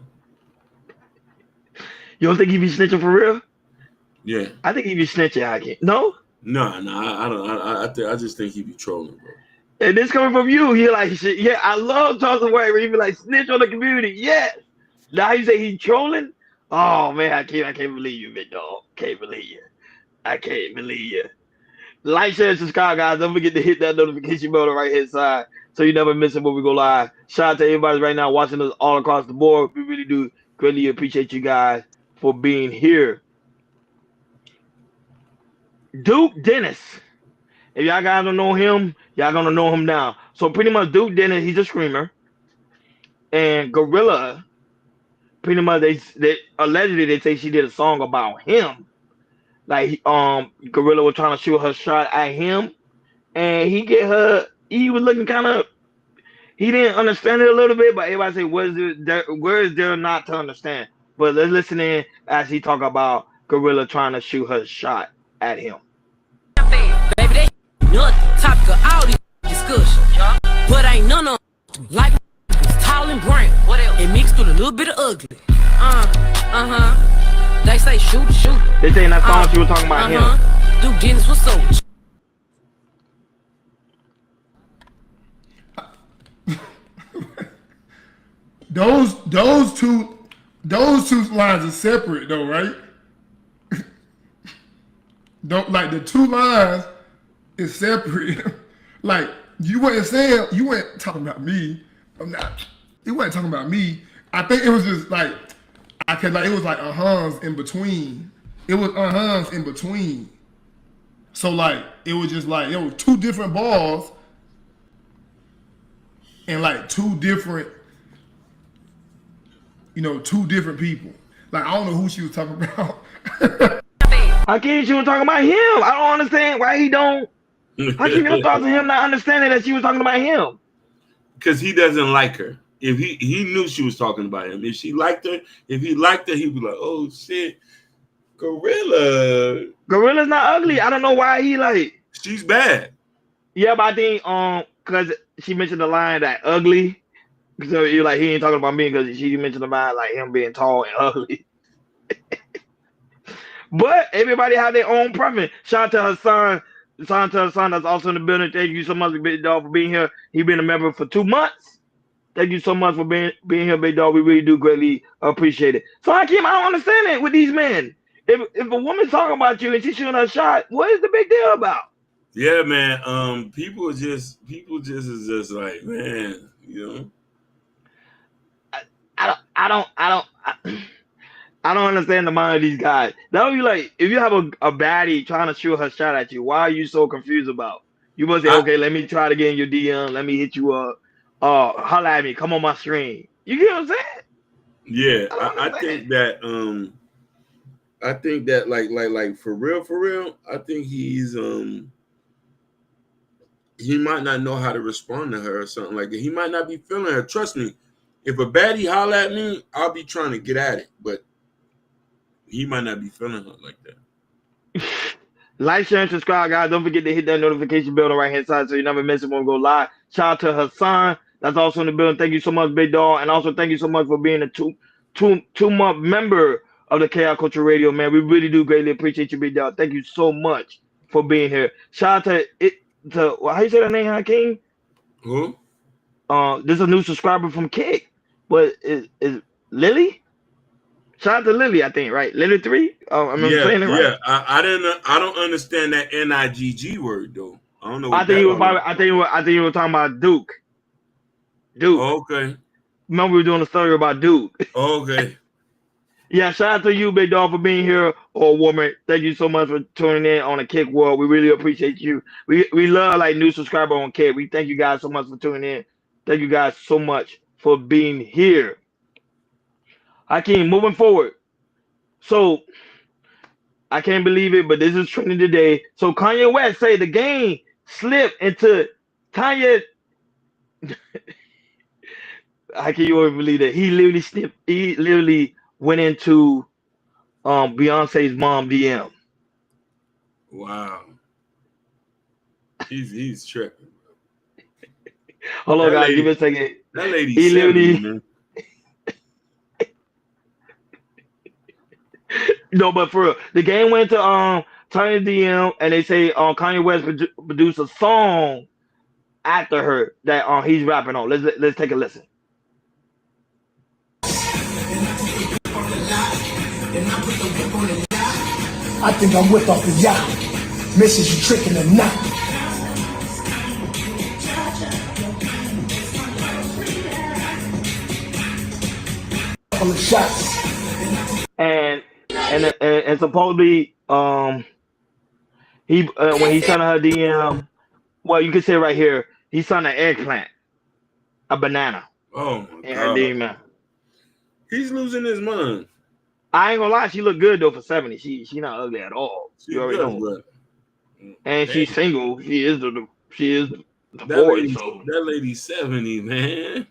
[SPEAKER 1] You don't think he be snitching for real?
[SPEAKER 2] Yeah.
[SPEAKER 1] I think he be snitching, Hakeem. No?
[SPEAKER 2] No, I don't. I just think he be trolling, bro.
[SPEAKER 1] And this coming from you, he like, shit, yeah, I love talking where he be like, snitch on the community. Yes. Now you say he trolling? Oh, man, I can't believe you, big dog. Can't believe you. I can't believe you. Like, share, and subscribe, guys. Don't forget to hit that notification bell on the right-hand side so you never miss it when we go live. Shout out to everybody right now watching us all across the board. We really do greatly appreciate you guys for being here. Duke Dennis. If y'all guys don't know him, y'all gonna know him now. So pretty much Duke Dennis, he's a screamer. And Gorilla, pretty much they allegedly they say she did a song about him. Like Gorilla was trying to shoot her shot at him. And he was looking kind of, he didn't understand it a little bit, but everybody say, where is there not to understand? But let's listen in as he talk about Gorilla trying to shoot her shot at him.
[SPEAKER 7] Baby, they topic of all these discussions, but ain't none of them like tall and brown. It mixed with a little bit of ugly. They say shoot.
[SPEAKER 1] They say in that song she was talking about him.
[SPEAKER 7] Duke Dennis was so.
[SPEAKER 9] Those two lines are separate though, right? Don't like the two lines is separate. Like you weren't talking about me. You weren't talking about me. I think it was just like it was like in between. It was in between. So like it was just like it was two different balls and like two different people. Like I don't know who she was talking about.
[SPEAKER 1] How can she was talking about him? I don't understand why he don't. How can you talk to him not understanding that she was talking about him?
[SPEAKER 2] Because he doesn't like her. If he knew she was talking about him. If he liked her, he'd be like, oh shit, Gorilla.
[SPEAKER 1] Gorilla's not ugly. I don't know why he like.
[SPEAKER 2] She's bad.
[SPEAKER 1] Yeah, but I think because she mentioned the line that ugly. So you're like he ain't talking about me because she mentioned the line like him being tall and ugly. But everybody have their own preference. Shout out to her son. Shout out to her son that's also in the building. Thank you so much, Big Dog, for being here. He's been a member for 2 months. Thank you so much for being here, Big Dog. We really do greatly appreciate it. So Hakeem, I don't understand it with these men. If a woman's talking about you and she's shooting her shot, what is the big deal about?
[SPEAKER 2] Yeah, man. People just is just like, man, you know.
[SPEAKER 1] I don't understand the mind of these guys. That would be like if you have a baddie trying to shoot her shot at you. Why are you so confused about? You must say, okay, let me try to get in your DM. Let me hit you up. Holla at me. Come on my stream. You get what I'm saying?
[SPEAKER 2] Yeah, I think that like for real. I think he's he might not know how to respond to her or something like that. He might not be feeling her. Trust me, if a baddie holla at me, I'll be trying to get at it, but he might not be feeling her like that.
[SPEAKER 1] Like, share, and subscribe, guys. Don't forget to hit that notification bell on the right-hand side so you never miss it when we go live. Shout out to Hassan. That's also in the building. Thank you so much, Big Dog. And also thank you so much for being a two-month member of the Chaos Culture Radio, man. We really do greatly appreciate you, Big Dog. Thank you so much for being here. Shout out to how you say that name, Hakeem?
[SPEAKER 2] Who?
[SPEAKER 1] This is a new subscriber from Kick. But is Lily? Shout out to Lily, I think, right? Lily 3? I'm saying it right.
[SPEAKER 2] Yeah, I don't understand that NIGG word though. I don't know.
[SPEAKER 1] I think you were talking about Duke.
[SPEAKER 2] Oh, okay.
[SPEAKER 1] Remember we were doing a story about Duke.
[SPEAKER 2] Okay.
[SPEAKER 1] Yeah, shout out to you, Big Dog, for being here, or woman. Thank you so much for tuning in on the Kick World. We really appreciate you. We love like new subscriber on Kick. We thank you guys so much for tuning in. Thank you guys so much for being here. Hakeem, moving forward. So I can't believe it, but this is trending today. So Kanye West say the game slipped into Kanye. How can you even believe that? He literally slipped. He literally went into Beyonce's mom DM.
[SPEAKER 2] Wow. He's tripping.
[SPEAKER 1] Hold on,
[SPEAKER 2] That
[SPEAKER 1] guys. Give
[SPEAKER 2] lady,
[SPEAKER 1] me a second.
[SPEAKER 2] that lady's
[SPEAKER 1] He
[SPEAKER 2] 70,
[SPEAKER 1] literally
[SPEAKER 2] man.
[SPEAKER 1] no, but for real, the game went to Tiny DM, and they say Kanye West produced a song after her that he's rapping on. Let's take a listen.
[SPEAKER 10] I think I'm whipped off the yacht. Misses you tricking or not. On the shots.
[SPEAKER 1] And supposedly he when he sent her DM, well, you can say right here he sent an eggplant, a banana.
[SPEAKER 2] Oh my
[SPEAKER 1] in her
[SPEAKER 2] God.
[SPEAKER 1] DM.
[SPEAKER 2] He's losing his mind.
[SPEAKER 1] I ain't gonna lie, she look good though for 70. She not ugly at all.
[SPEAKER 2] She
[SPEAKER 1] You already
[SPEAKER 2] does,
[SPEAKER 1] know.
[SPEAKER 2] but
[SPEAKER 1] And she's single. She is
[SPEAKER 2] that
[SPEAKER 1] divorced. So
[SPEAKER 2] lady's 70, man.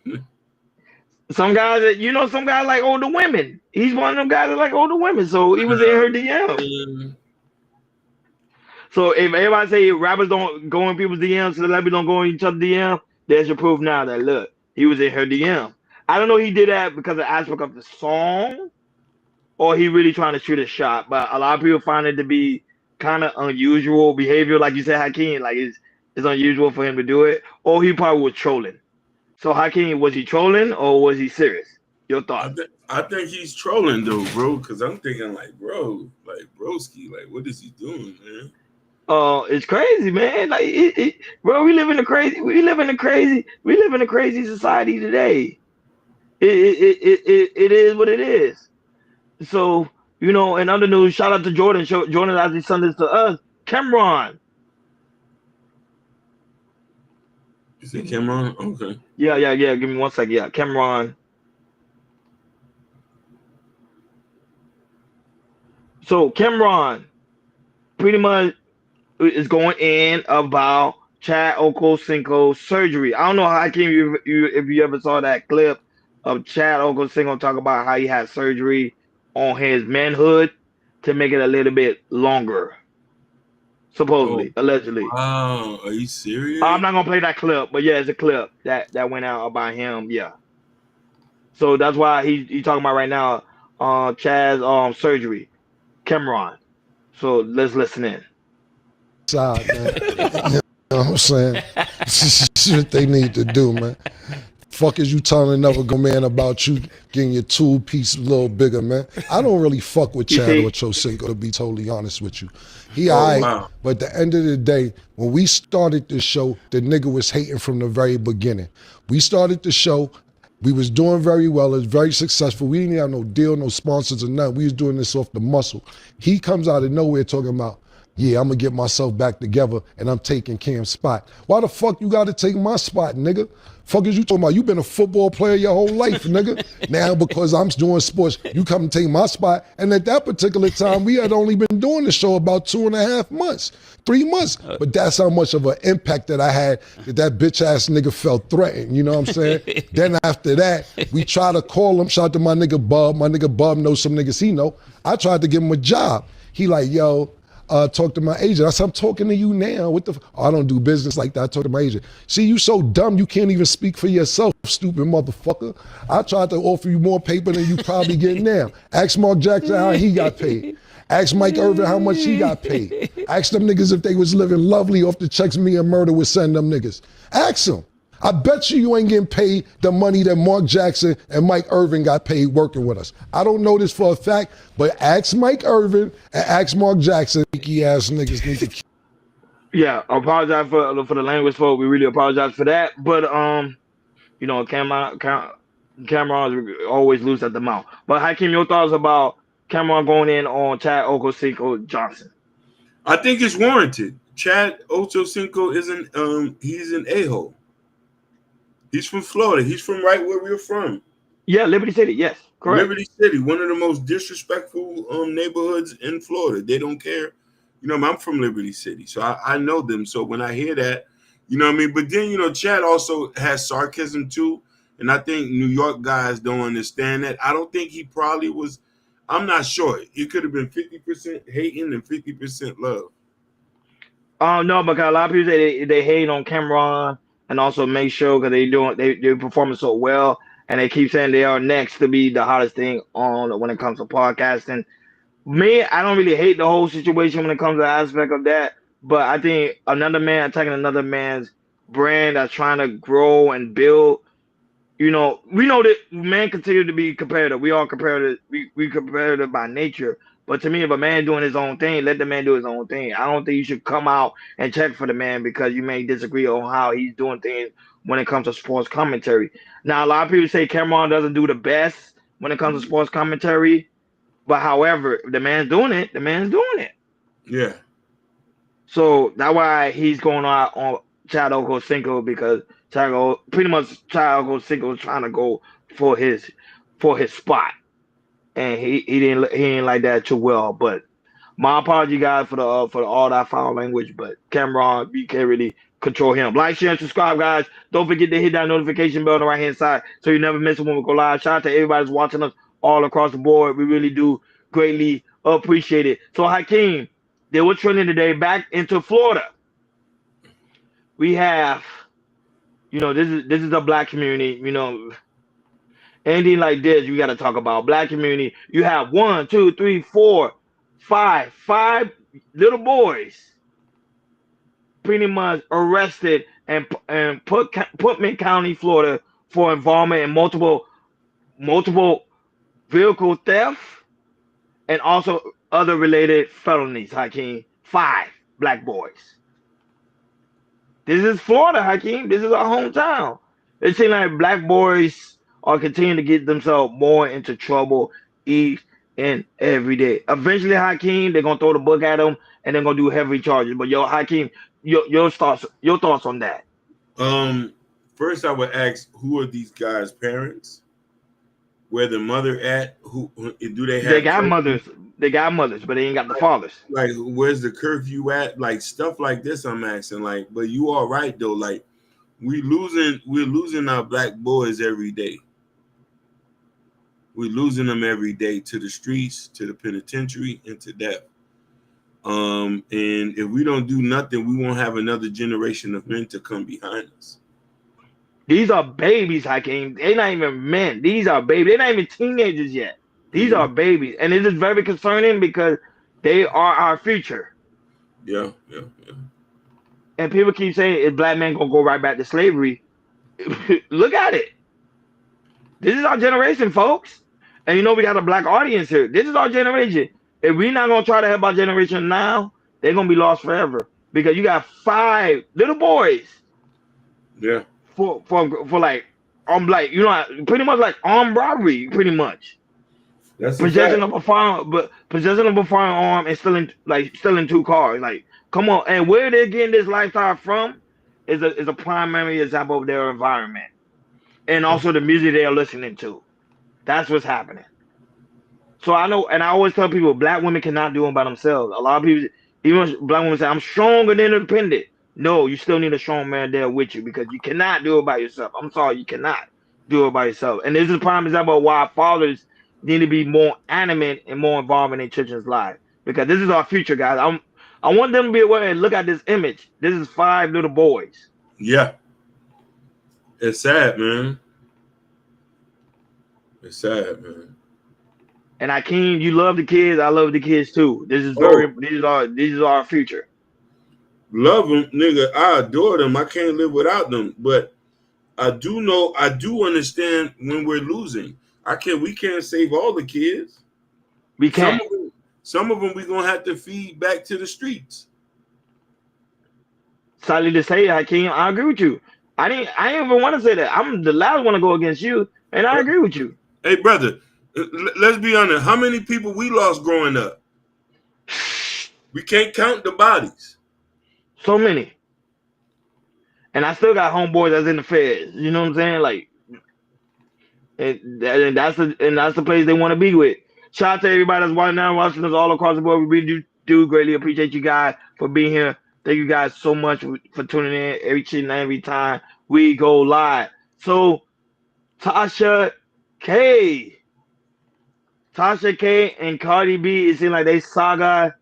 [SPEAKER 1] some guys that some guys like older women. He's one of them guys that like older women. So he was in her DM. So if everybody say rappers don't go in people's DMs, celebrities don't go in each other's DM, there's your proof now that look, he was in her DM. I don't know if he did that because of the aspect of the song, or he really trying to shoot a shot. But a lot of people find it to be kind of unusual behavior, like you said, Hakeem. Like it's unusual for him to do it, or he probably was trolling. So Hakeem, was he trolling or was he serious? Your thoughts?
[SPEAKER 2] I think he's trolling though, bro. Because I'm thinking like, bro, like broski, like what is he doing, man?
[SPEAKER 1] It's crazy, man. Like, bro, we live in a crazy society today. It is what it is. So, in other news, shout out to Jordan. Jordan actually sent this to us. Cameron.
[SPEAKER 2] Is it Cameron? Okay.
[SPEAKER 1] Yeah. Give me 1 second. Yeah, Cameron. So Cameron pretty much is going in about Chad Okosinko's surgery. I don't know how if you ever saw that clip of Chad Okosinko talk about how he had surgery on his manhood to make it a little bit longer. Supposedly, allegedly.
[SPEAKER 2] Wow, are you serious?
[SPEAKER 1] I'm not gonna play that clip, but yeah, it's a clip that went out about him. Yeah. So that's why he talking about right now Chad's surgery. Cameron. So let's listen in.
[SPEAKER 11] Side, man. You know what I'm saying? This is what they need to do, man. Fuck is you telling another good man about you getting your tool piece a little bigger, man? I don't really fuck with Chad Ochocinco, to be totally honest with you. He alright,
[SPEAKER 2] wow.
[SPEAKER 11] But at the end of the day, when we started this show, the nigga was hating from the very beginning. We started the show, we was doing very well, it was very successful. We didn't have no deal, no sponsors or nothing. We was doing this off the muscle. He comes out of nowhere talking about, yeah, I'm gonna get myself back together and I'm taking Cam's spot. Why the fuck you gotta take my spot, nigga? Fuck is you talking about? You been a football player your whole life, nigga. Now because I'm doing sports, you come and take my spot. And at that particular time, we had only been doing the show about 2.5 months, 3 months. But that's how much of an impact that I had that bitch ass nigga felt threatened, you know what I'm saying? Then after that, we try to call him, shout out to my nigga Bub. My nigga Bub knows some niggas he know. I tried to give him a job. He like, yo, talk to my agent. I said, I'm talking to you now. What the I don't do business like that. I talk to my agent. See, you so dumb you can't even speak for yourself, stupid motherfucker. I tried to offer you more paper than you probably get now. Ask Mark Jackson how he got paid. Ask Mike Irvin how much he got paid. Ask them niggas if they was living lovely off the checks me and Murder was sending them niggas. Ask them. I bet you ain't getting paid the money that Mark Jackson and Mike Irvin got paid working with us. I don't know this for a fact, but ask Mike Irvin and ask Mark Jackson. Geeky ass niggas need to.
[SPEAKER 1] Yeah, I apologize for the language, folks. We really apologize for that. But Cameron's always loose at the mouth. But Hakeem, your thoughts about Cameron going in on Chad Okosinko Johnson?
[SPEAKER 2] I think it's warranted. Chad Ochocinco isn't he's an a-hole. He's from Florida. He's from right where we're from.
[SPEAKER 1] Yeah, Liberty City. Yes, correct.
[SPEAKER 2] Liberty City, one of the most disrespectful neighborhoods in Florida. They don't care. You know, I'm from Liberty City, so I know them. So when I hear that, you know what I mean? But then, you know, Chad also has sarcasm too. And I think New York guys don't understand that. I don't think he probably was, I'm not sure. It could have been 50% hating and 50% love.
[SPEAKER 1] No, because a lot of people say they hate on Cameron and also make sure because they're performing so well, and they keep saying they are next to be the hottest thing on when it comes to podcasting. Me, I don't really hate the whole situation when it comes to the aspect of that, but I think another man attacking another man's brand that's trying to grow and build. You know, we know that men continue to be competitive. We all competitive. We competitive by nature. But to me, if a man doing his own thing, let the man do his own thing. I don't think you should come out and check for the man because you may disagree on how he's doing things when it comes to sports commentary. Now, a lot of people say Cameron doesn't do the best when it comes to sports commentary. But however, if the man's doing it, the man's doing it.
[SPEAKER 2] Yeah.
[SPEAKER 1] So that's why he's going out on Chad Ochocinco because pretty much Chad Ochocinco is trying to go for his spot, and he ain't like that too well. But my apology, guys, for the all that foul language. But Cameron, you can't really control him. Like, share, and subscribe, guys. Don't forget to hit that notification bell on the right hand side so you never miss it when we go live. Shout out to everybody that's watching us all across the board. We really do greatly appreciate it. So Hakeem, they were trending today back into Florida. We have, you know, this is the black community. You know, anything like this, you got to talk about black community. You have 1, 2, 3, 4, 5 little boys pretty much arrested and Putnam County, Florida, for involvement in multiple vehicle theft and also other related felonies. Hakeem, 5 black boys. This is Florida, Hakeem. This is our hometown. It seems like black boys are continuing to get themselves more into trouble each and every day. Eventually, Hakeem, they're gonna throw the book at them and they're gonna do heavy charges. But Hakeem, your thoughts on that?
[SPEAKER 2] First I would ask, who are these guys' parents? Where the mother at? Who do they have?
[SPEAKER 1] They got mothers. They got mothers, but they ain't got the fathers.
[SPEAKER 2] Like, where's the curfew at? Like, stuff like this I'm asking. Like, but you are right though. Like, we're losing our black boys every day. We're losing them every day to the streets, to the penitentiary, and to death. And if we don't do nothing, we won't have another generation of men to come behind us.
[SPEAKER 1] These are babies, Hakeem. They're not even men. These are babies. They're not even teenagers yet. These are babies. And it is very concerning because they are our future.
[SPEAKER 2] Yeah.
[SPEAKER 1] And people keep saying, is black men going to go right back to slavery? Look at it. This is our generation, folks. And you know we got a black audience here. This is our generation. If we're not going to try to help our generation now, they're going to be lost forever. Because you got 5 little boys.
[SPEAKER 2] Yeah.
[SPEAKER 1] For like, you know, pretty much like armed robbery, pretty much.
[SPEAKER 2] That's
[SPEAKER 1] possession of a firearm, and stealing 2 cars. Like, come on. And where they're getting this lifestyle from is a primary example of their environment. And also the music they are listening to. That's what's happening. So I know, and I always tell people, black women cannot do it by themselves. A lot of people, even black women say, I'm stronger than independent. No, you still need a strong man there with you because you cannot do it by yourself. I'm sorry, you cannot do it by yourself. And this is a prime example of why fathers need to be more animate and more involved in their children's lives. Because this is our future, guys. I want them to be aware and look at this image. This is 5 little boys.
[SPEAKER 2] Yeah. It's sad, man. It's sad, man.
[SPEAKER 1] And Hakeem, you love the kids. I love the kids too. This is these are our future.
[SPEAKER 2] Love them, nigga. I adore them. I can't live without them. But I do understand when we're losing. We can't save all the kids.
[SPEAKER 1] We can't.
[SPEAKER 2] Some of them we're gonna have to feed back to the streets.
[SPEAKER 1] Sadly to say, Hakeem, I agree with you. I didn't even want to say that. I'm the last one to go against you, and I agree with you.
[SPEAKER 2] Hey, brother, let's be honest. How many people we lost growing up? We can't count the bodies.
[SPEAKER 1] So many. And I still got homeboys that's in the feds. You know what I'm saying? Like, and that's the place they want to be with. Shout out to everybody that's watching us all across the board. We really do greatly appreciate you guys for being here. Thank you guys so much for tuning in every time we go live. So Tasha K, Tasha K and Cardi B, it seems like they saga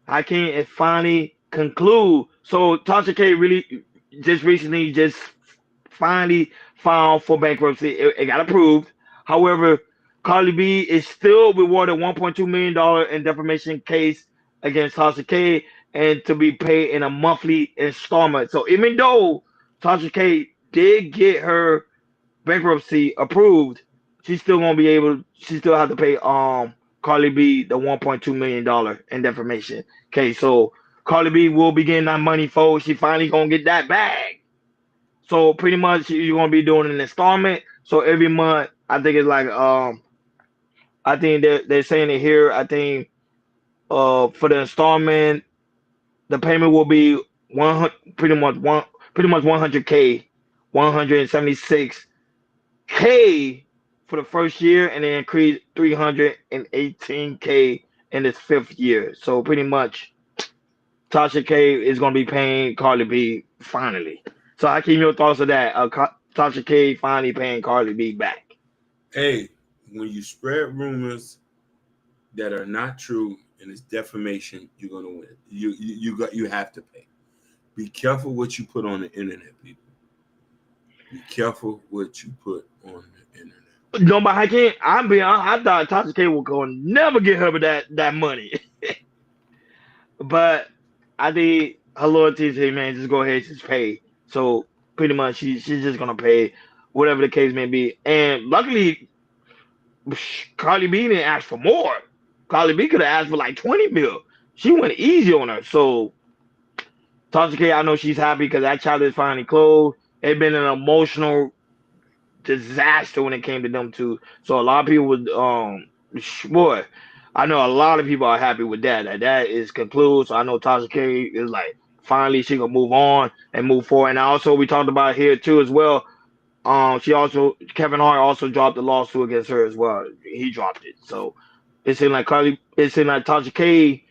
[SPEAKER 1] I can't it finally conclude. So Tasha K really just recently just finally filed for bankruptcy. It got approved. However, Cardi B is still rewarded $1.2 million in defamation case against Tasha K and to be paid in a monthly installment. So even though Tasha K did get her bankruptcy approved, she's still gonna be able. She still have to pay Carly B the $1.2 million in defamation. Okay, so Carly B will be getting that money, folks. She finally gonna get that bag. So pretty much you're gonna be doing an installment. So every month, I think it's like I think they're saying it here. I think for the installment, the payment will be 100 pretty much 100K, 176K for the first year, and then increase 318K in its fifth year. So pretty much Tasha K is gonna be paying Carly B finally. So I keep your thoughts of that. Tasha K finally paying Carly B back.
[SPEAKER 2] Hey, when you spread rumors that are not true and it's defamation, you're gonna win. You have to pay. Be careful what you put on the internet, people. Be careful what you put on the internet.
[SPEAKER 1] No, but I can't. I thought Tasha K was gonna never get her that money. But I think her loyalty to man, just go ahead, just pay. So pretty much she's just gonna pay whatever the case may be. And luckily, Carly B didn't ask for more. Carly B could have asked for like 20 mil. She went easy on her. So Tasha K, I know she's happy because that child is finally closed. It's been an emotional disaster when it came to them two. So a lot of people would boy, I know a lot of people are happy with that. That is concluded. So I know Tasha K is like finally she gonna move on and move forward. And also we talked about here too as well. Kevin Hart also dropped the lawsuit against her as well. He dropped it. So it seemed like Tasha K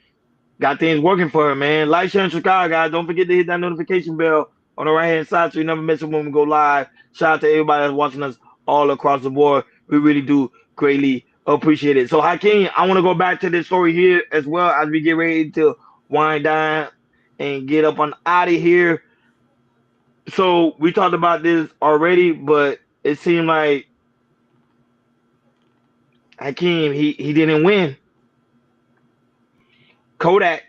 [SPEAKER 1] got things working for her, man. Like, share, and subscribe, guys. Don't forget to hit that notification bell on the right hand side so you never miss it when we go live. Shout out to everybody that's watching us all across the board. We really do greatly appreciate it. So Hakeem, I want to go back to this story here as well as we get ready to wind down and get up on out of here. So we talked about this already, but it seemed like Hakeem, he didn't win. Kodak,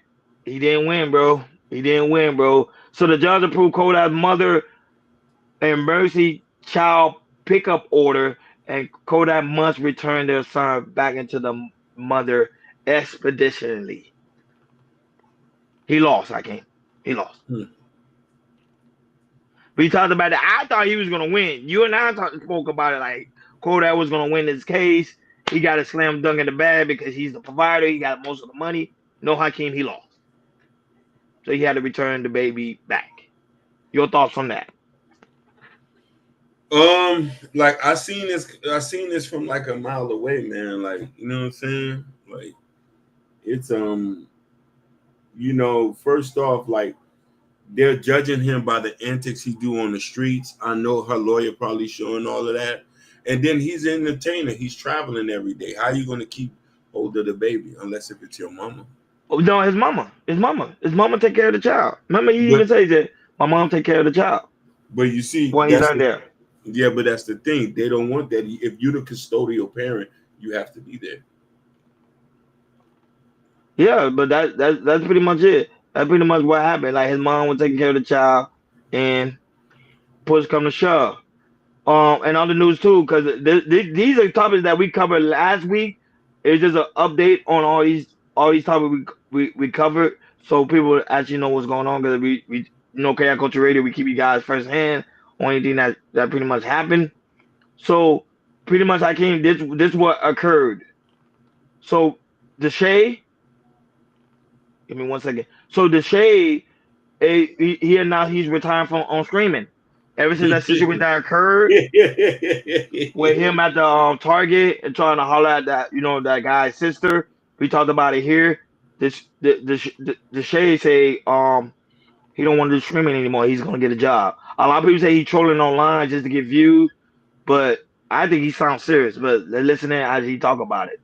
[SPEAKER 1] he didn't win, bro. He didn't win, bro. So the judge approved Kodak's mother and Mercy child pickup order, and Kodak must return their son back into the mother expeditionally. He lost, Hakeem. He lost. We talked about it. I thought he was gonna win. You and I spoke about it like Kodak was gonna win this case. He got a slam dunk in the bag because he's the provider. He got most of the money. No, Hakeem, he lost. So he had to return the baby back. Your thoughts on that?
[SPEAKER 2] Like I seen this from like a mile away, man. Like, you know what I'm saying? Like it's you know, first off, like they're judging him by the antics he do on the streets. I know her lawyer probably showing all of that. And then he's an entertainer. He's traveling every day. How are you going to keep hold of the baby unless if it's your mama?
[SPEAKER 1] Oh, no, his mama. His mama take care of the child. Remember, he even says that my mom take care of the child.
[SPEAKER 2] But you see,
[SPEAKER 1] when he's not there.
[SPEAKER 2] Yeah, but that's the thing. They don't want that. If you're the custodial parent, you have to be there.
[SPEAKER 1] Yeah, but that's pretty much it. That's pretty much what happened. Like his mom was taking care of the child, and push come to shove. And on the news too, because these are topics that we covered last week. It's just an update on all these topics we covered, so people actually know what's going on. Because we know KI Culture Radio, we keep you guys firsthand on anything that pretty much happened. So pretty much, I came. This what occurred. So Deshae, give me 1 second. So Deshae he announced he's retiring from on streaming. Ever since that situation that occurred with him at the Target and trying to holler at that that guy's sister, we talked about it here. The shade say he don't want to do streaming anymore. He's gonna get a job. A lot of people say he's trolling online just to get views, but I think he sounds serious. But listen to as he talk about it.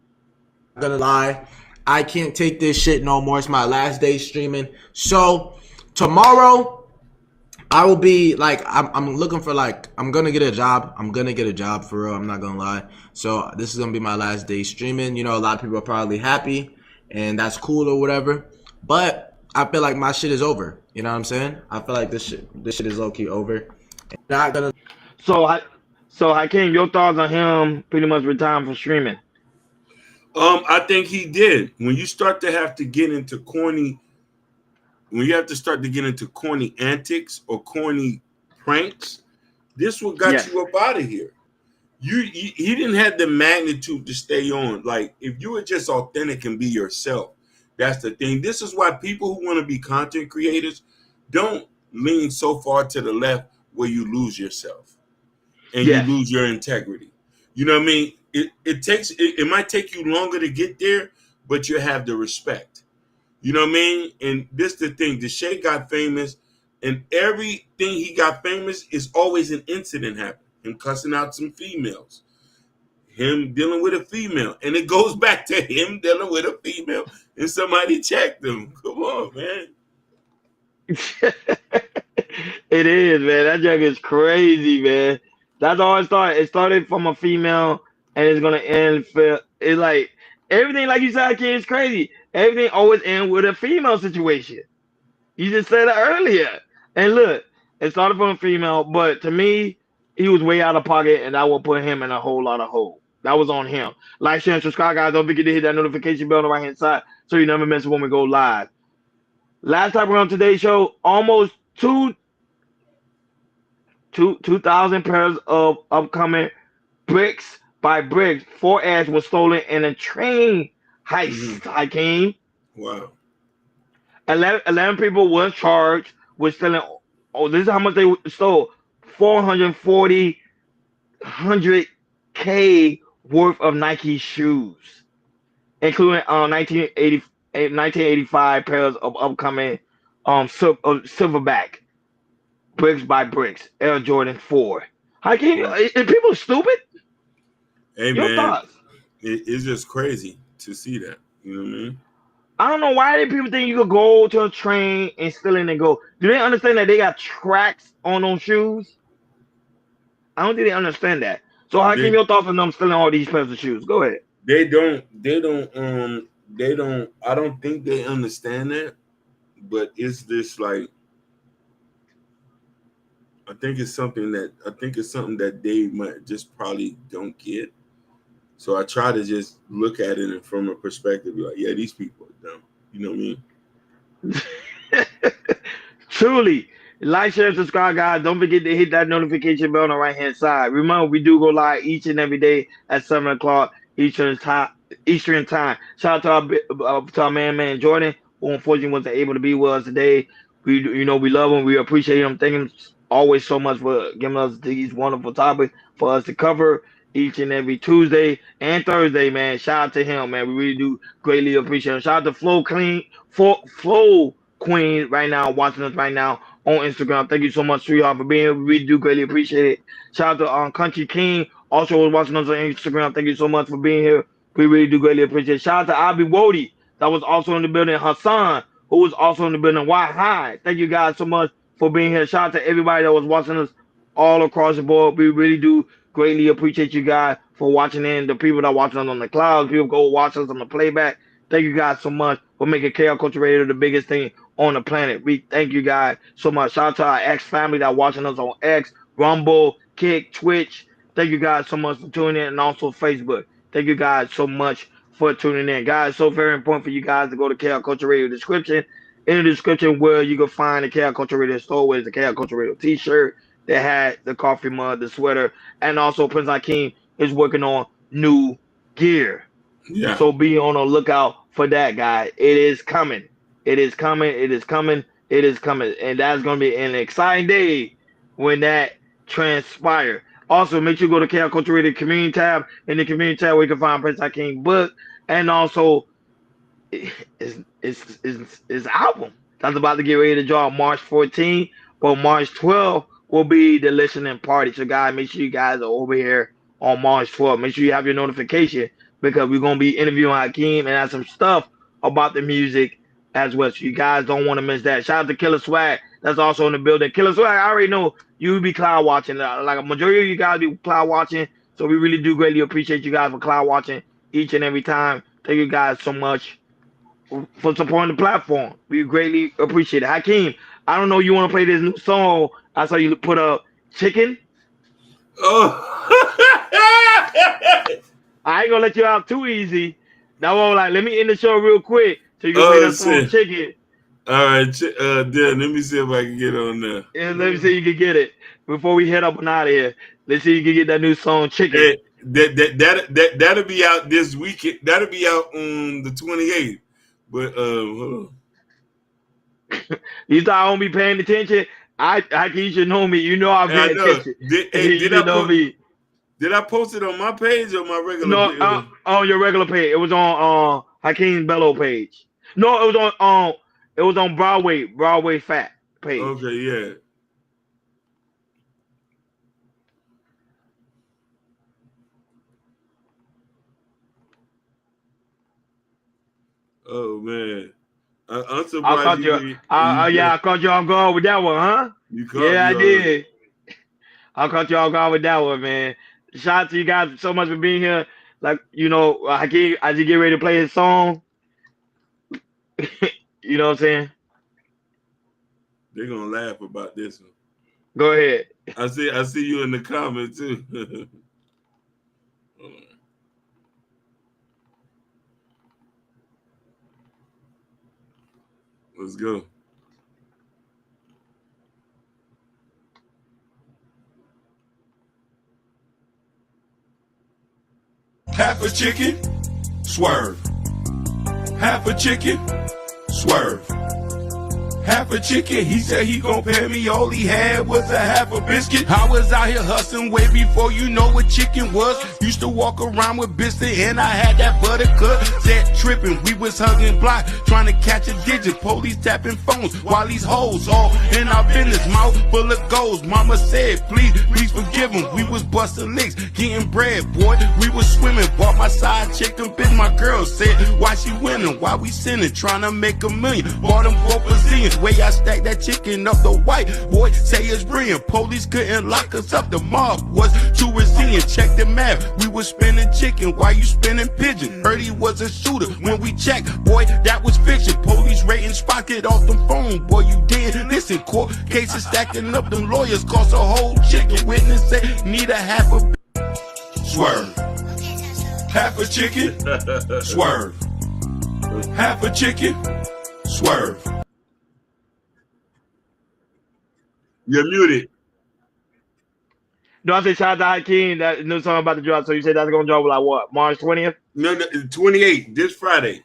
[SPEAKER 12] Gonna lie, I can't take this shit no more. It's my last day streaming. So tomorrow I will be like, I'm looking for like, I'm gonna get a job. I'm gonna get a job for real. I'm not gonna lie. So this is gonna be my last day streaming. You know, a lot of people are probably happy, and that's cool or whatever. But I feel like my shit is over. You know what I'm saying? I feel like this shit is low key over. Not gonna.
[SPEAKER 1] So Hakeem, your thoughts on him pretty much retiring from streaming?
[SPEAKER 2] I think he did. When you start to have to get into corny, when you have to start to get into corny antics or corny pranks, this what got you up out of here. He didn't have the magnitude to stay on. Like, if you were just authentic and be yourself, that's the thing. This is why people who want to be content creators don't lean so far to the left where you lose yourself and you lose your integrity. You know what I mean? It might take you longer to get there, but you have the respect. You know what I mean? And this is the thing. Deshae got famous, and everything he got famous is always an incident happening. Him cussing out some females, him dealing with a female, and it goes back to him dealing with a female, and somebody checked him. Come on, man.
[SPEAKER 1] It is, man. That junk is crazy, man. That's all it started. It started from a female, and it's gonna end. It's like everything, like you said, kid, is crazy. Everything always ends with a female situation. You just said it earlier. And look, it started from a female, but to me, he was way out of pocket, and I will put him in a whole lot of hole. That was on him. Like, share, and subscribe, guys. Don't forget to hit that notification bell on the right hand side so you never miss when we go live. Last time we're on today's show, almost 2,000 pairs of upcoming bricks by bricks. 4 ads were stolen in a train heist. Hakeem.
[SPEAKER 2] Wow.
[SPEAKER 1] 11 people were charged with stealing. Oh, this is how much they stole: 100K worth of Nike shoes, including 1985 pairs of upcoming silverback bricks by bricks Air Jordan 4. Hakeem, is people stupid?
[SPEAKER 2] Hey,
[SPEAKER 1] Your
[SPEAKER 2] man,
[SPEAKER 1] thoughts?
[SPEAKER 2] It's just crazy to see that. You know what I mean?
[SPEAKER 1] I don't know why do people think you could go to a train and steal in and go. Do they understand that they got tracks on those shoes? I don't think they understand that. So, Hakeem, your thoughts on them stealing all these pairs of shoes? Go ahead.
[SPEAKER 2] They don't. I don't think they understand that. But it's this like. I think it's something that they might just probably don't get. So I try to just look at it from a perspective like, yeah, these people are dumb. You know what I mean?
[SPEAKER 1] Truly. Like, share, and subscribe, guys. Don't forget to hit that notification bell on the right hand side. Remember, we do go live each and every day at 7 o'clock Eastern time. Shout out to our man Jordan, who unfortunately wasn't able to be with us today. We love him. We appreciate him. Thank him always so much for giving us these wonderful topics for us to cover each and every Tuesday and Thursday, man. Shout out to him, man. We really do greatly appreciate him. Shout out to Flow Queen right now, watching us right now on Instagram. Thank you so much, sweetheart, for being here. We really do greatly appreciate it. Shout out to Country King, also watching us on Instagram. Thank you so much for being here. We really do greatly appreciate it. Shout out to Abby Wody, that was also in the building. Hassan, who was also in the building. Why Hi. Thank you guys so much for being here. Shout out to everybody that was watching us all across the board. We really do greatly appreciate you guys for watching in. The people that watch us on the clouds, people go watch us on the playback. Thank you guys so much for making KL Culture Radio the biggest thing on the planet. We thank you guys so much. Shout out to our X family that watching us on X, Rumble, Kick, Twitch. Thank you guys so much for tuning in, and also Facebook. Thank you guys so much for tuning in. Guys, so very important for you guys to go to KL Culture Radio description. In the description where you can find the KL Culture Radio store, where the KL Culture Radio t-shirt, the hat, the coffee mug, the sweater, and also Prince Hakeem is working on new gear. Yeah. So be on the lookout for that, guy. It is coming. It is coming. It is coming. It is coming, and that's going to be an exciting day when that transpires. Also, make sure you go to KL Culture Radio Community tab. In the Community tab, where you can find Prince Hakeem book, and also his album that's about to get ready to drop March 14th, but March 12th will be the listening party. So, guys, make sure you guys are over here on March 12th. Make sure you have your notification because we're gonna be interviewing Hakeem and have some stuff about the music as well. So you guys don't want to miss that. Shout out to Killer Swag. That's also in the building. Killer Swag, I already know you be cloud watching. Like a majority of you guys be cloud watching. So we really do greatly appreciate you guys for cloud watching each and every time. Thank you guys so much for supporting the platform. We greatly appreciate it. Hakeem, I don't know you want to play this new song. I saw you put up Chicken.
[SPEAKER 2] Oh.
[SPEAKER 1] I ain't gonna let you out too easy. That one, like, let me end the show real quick so you can play that song Chicken.
[SPEAKER 2] All right, Dan, let me see if I can get on there.
[SPEAKER 1] Yeah, let me see if you can get it before we head up and out of here. Let's see if you can get that new song Chicken.
[SPEAKER 2] Hey, that'll be out this weekend. That'll be out on the 28th. But hold on.
[SPEAKER 1] You thought I won't be paying attention? You should know me. You know I'm paying attention.
[SPEAKER 2] Did I post it on my page or my regular page?
[SPEAKER 1] No, on your regular page. It was on Hakeem Bello page. No, it was on Broadway Fat page.
[SPEAKER 2] Okay, yeah. Oh man, I'm surprised.
[SPEAKER 1] I caught you off guard with that one, huh? I did. I caught you off guard with that one, man. Shout out to you guys so much for being here. Like, you know, Hakeem, as you get ready to play his song, you know what I'm saying?
[SPEAKER 2] They're gonna laugh about this one.
[SPEAKER 1] Go ahead.
[SPEAKER 2] I see you in the comments too. Let's go.
[SPEAKER 13] Half a chicken, swerve. Half a chicken, swerve. Half a chicken, he said he gon' pay me, all he had was a half a biscuit. I was out here hustling way before you know what chicken was. Used to walk around with biscuit and I had that butter cut. Set tripping, we was hugging block, trying to catch a digit. Police tapping phones while these hoes all in our business. Mouth full of goals, mama said, please forgive them. We was busting licks, getting bread, boy. We was swimming, bought my side chick and bitch. My girl said, why she winning? Why we sinning? Trying to make $1 million. Bought them for Brazilians. Way I stacked that chicken up, the white boy say it's brilliant. Police couldn't lock us up, the mob was too resilient. Check the math, we was spinning chicken, why you spinning pigeon? Heard he was a shooter when we checked, boy, that was fiction. Police rating spotted off the phone, boy, you did listen. Court cases stacking up, them lawyers cost a whole chicken. Witness say need a half a swerve. Half a chicken, swerve. Half a chicken, swerve.
[SPEAKER 2] You're muted.
[SPEAKER 1] No, I said shout out to Hakeem, that new song about to drop. So you said that's gonna drop like what? March 20th?
[SPEAKER 2] No, 28th, this Friday.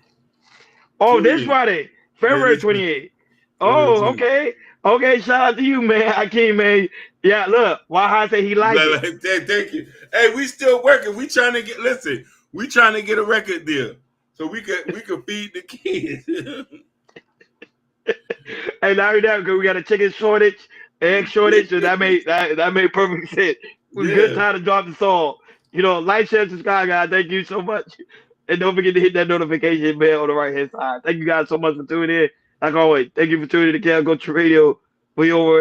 [SPEAKER 1] Oh, 28th. This Friday, February 28th. Oh, okay. Okay, shout out to you, man. Hakeem, man. Yeah, look, why I say he liked it.
[SPEAKER 2] Thank you. Hey, we still working. We trying to get a record deal so we could feed the kids.
[SPEAKER 1] Hey, now because we got a chicken shortage, egg shortage, so that made perfect sense. It was a good time to drop the song. You know, like, share, subscribe, guys. Thank you so much. And don't forget to hit that notification bell on the right hand side. Thank you guys so much for tuning in. Like always, thank you for tuning in to KL Culture Radio for your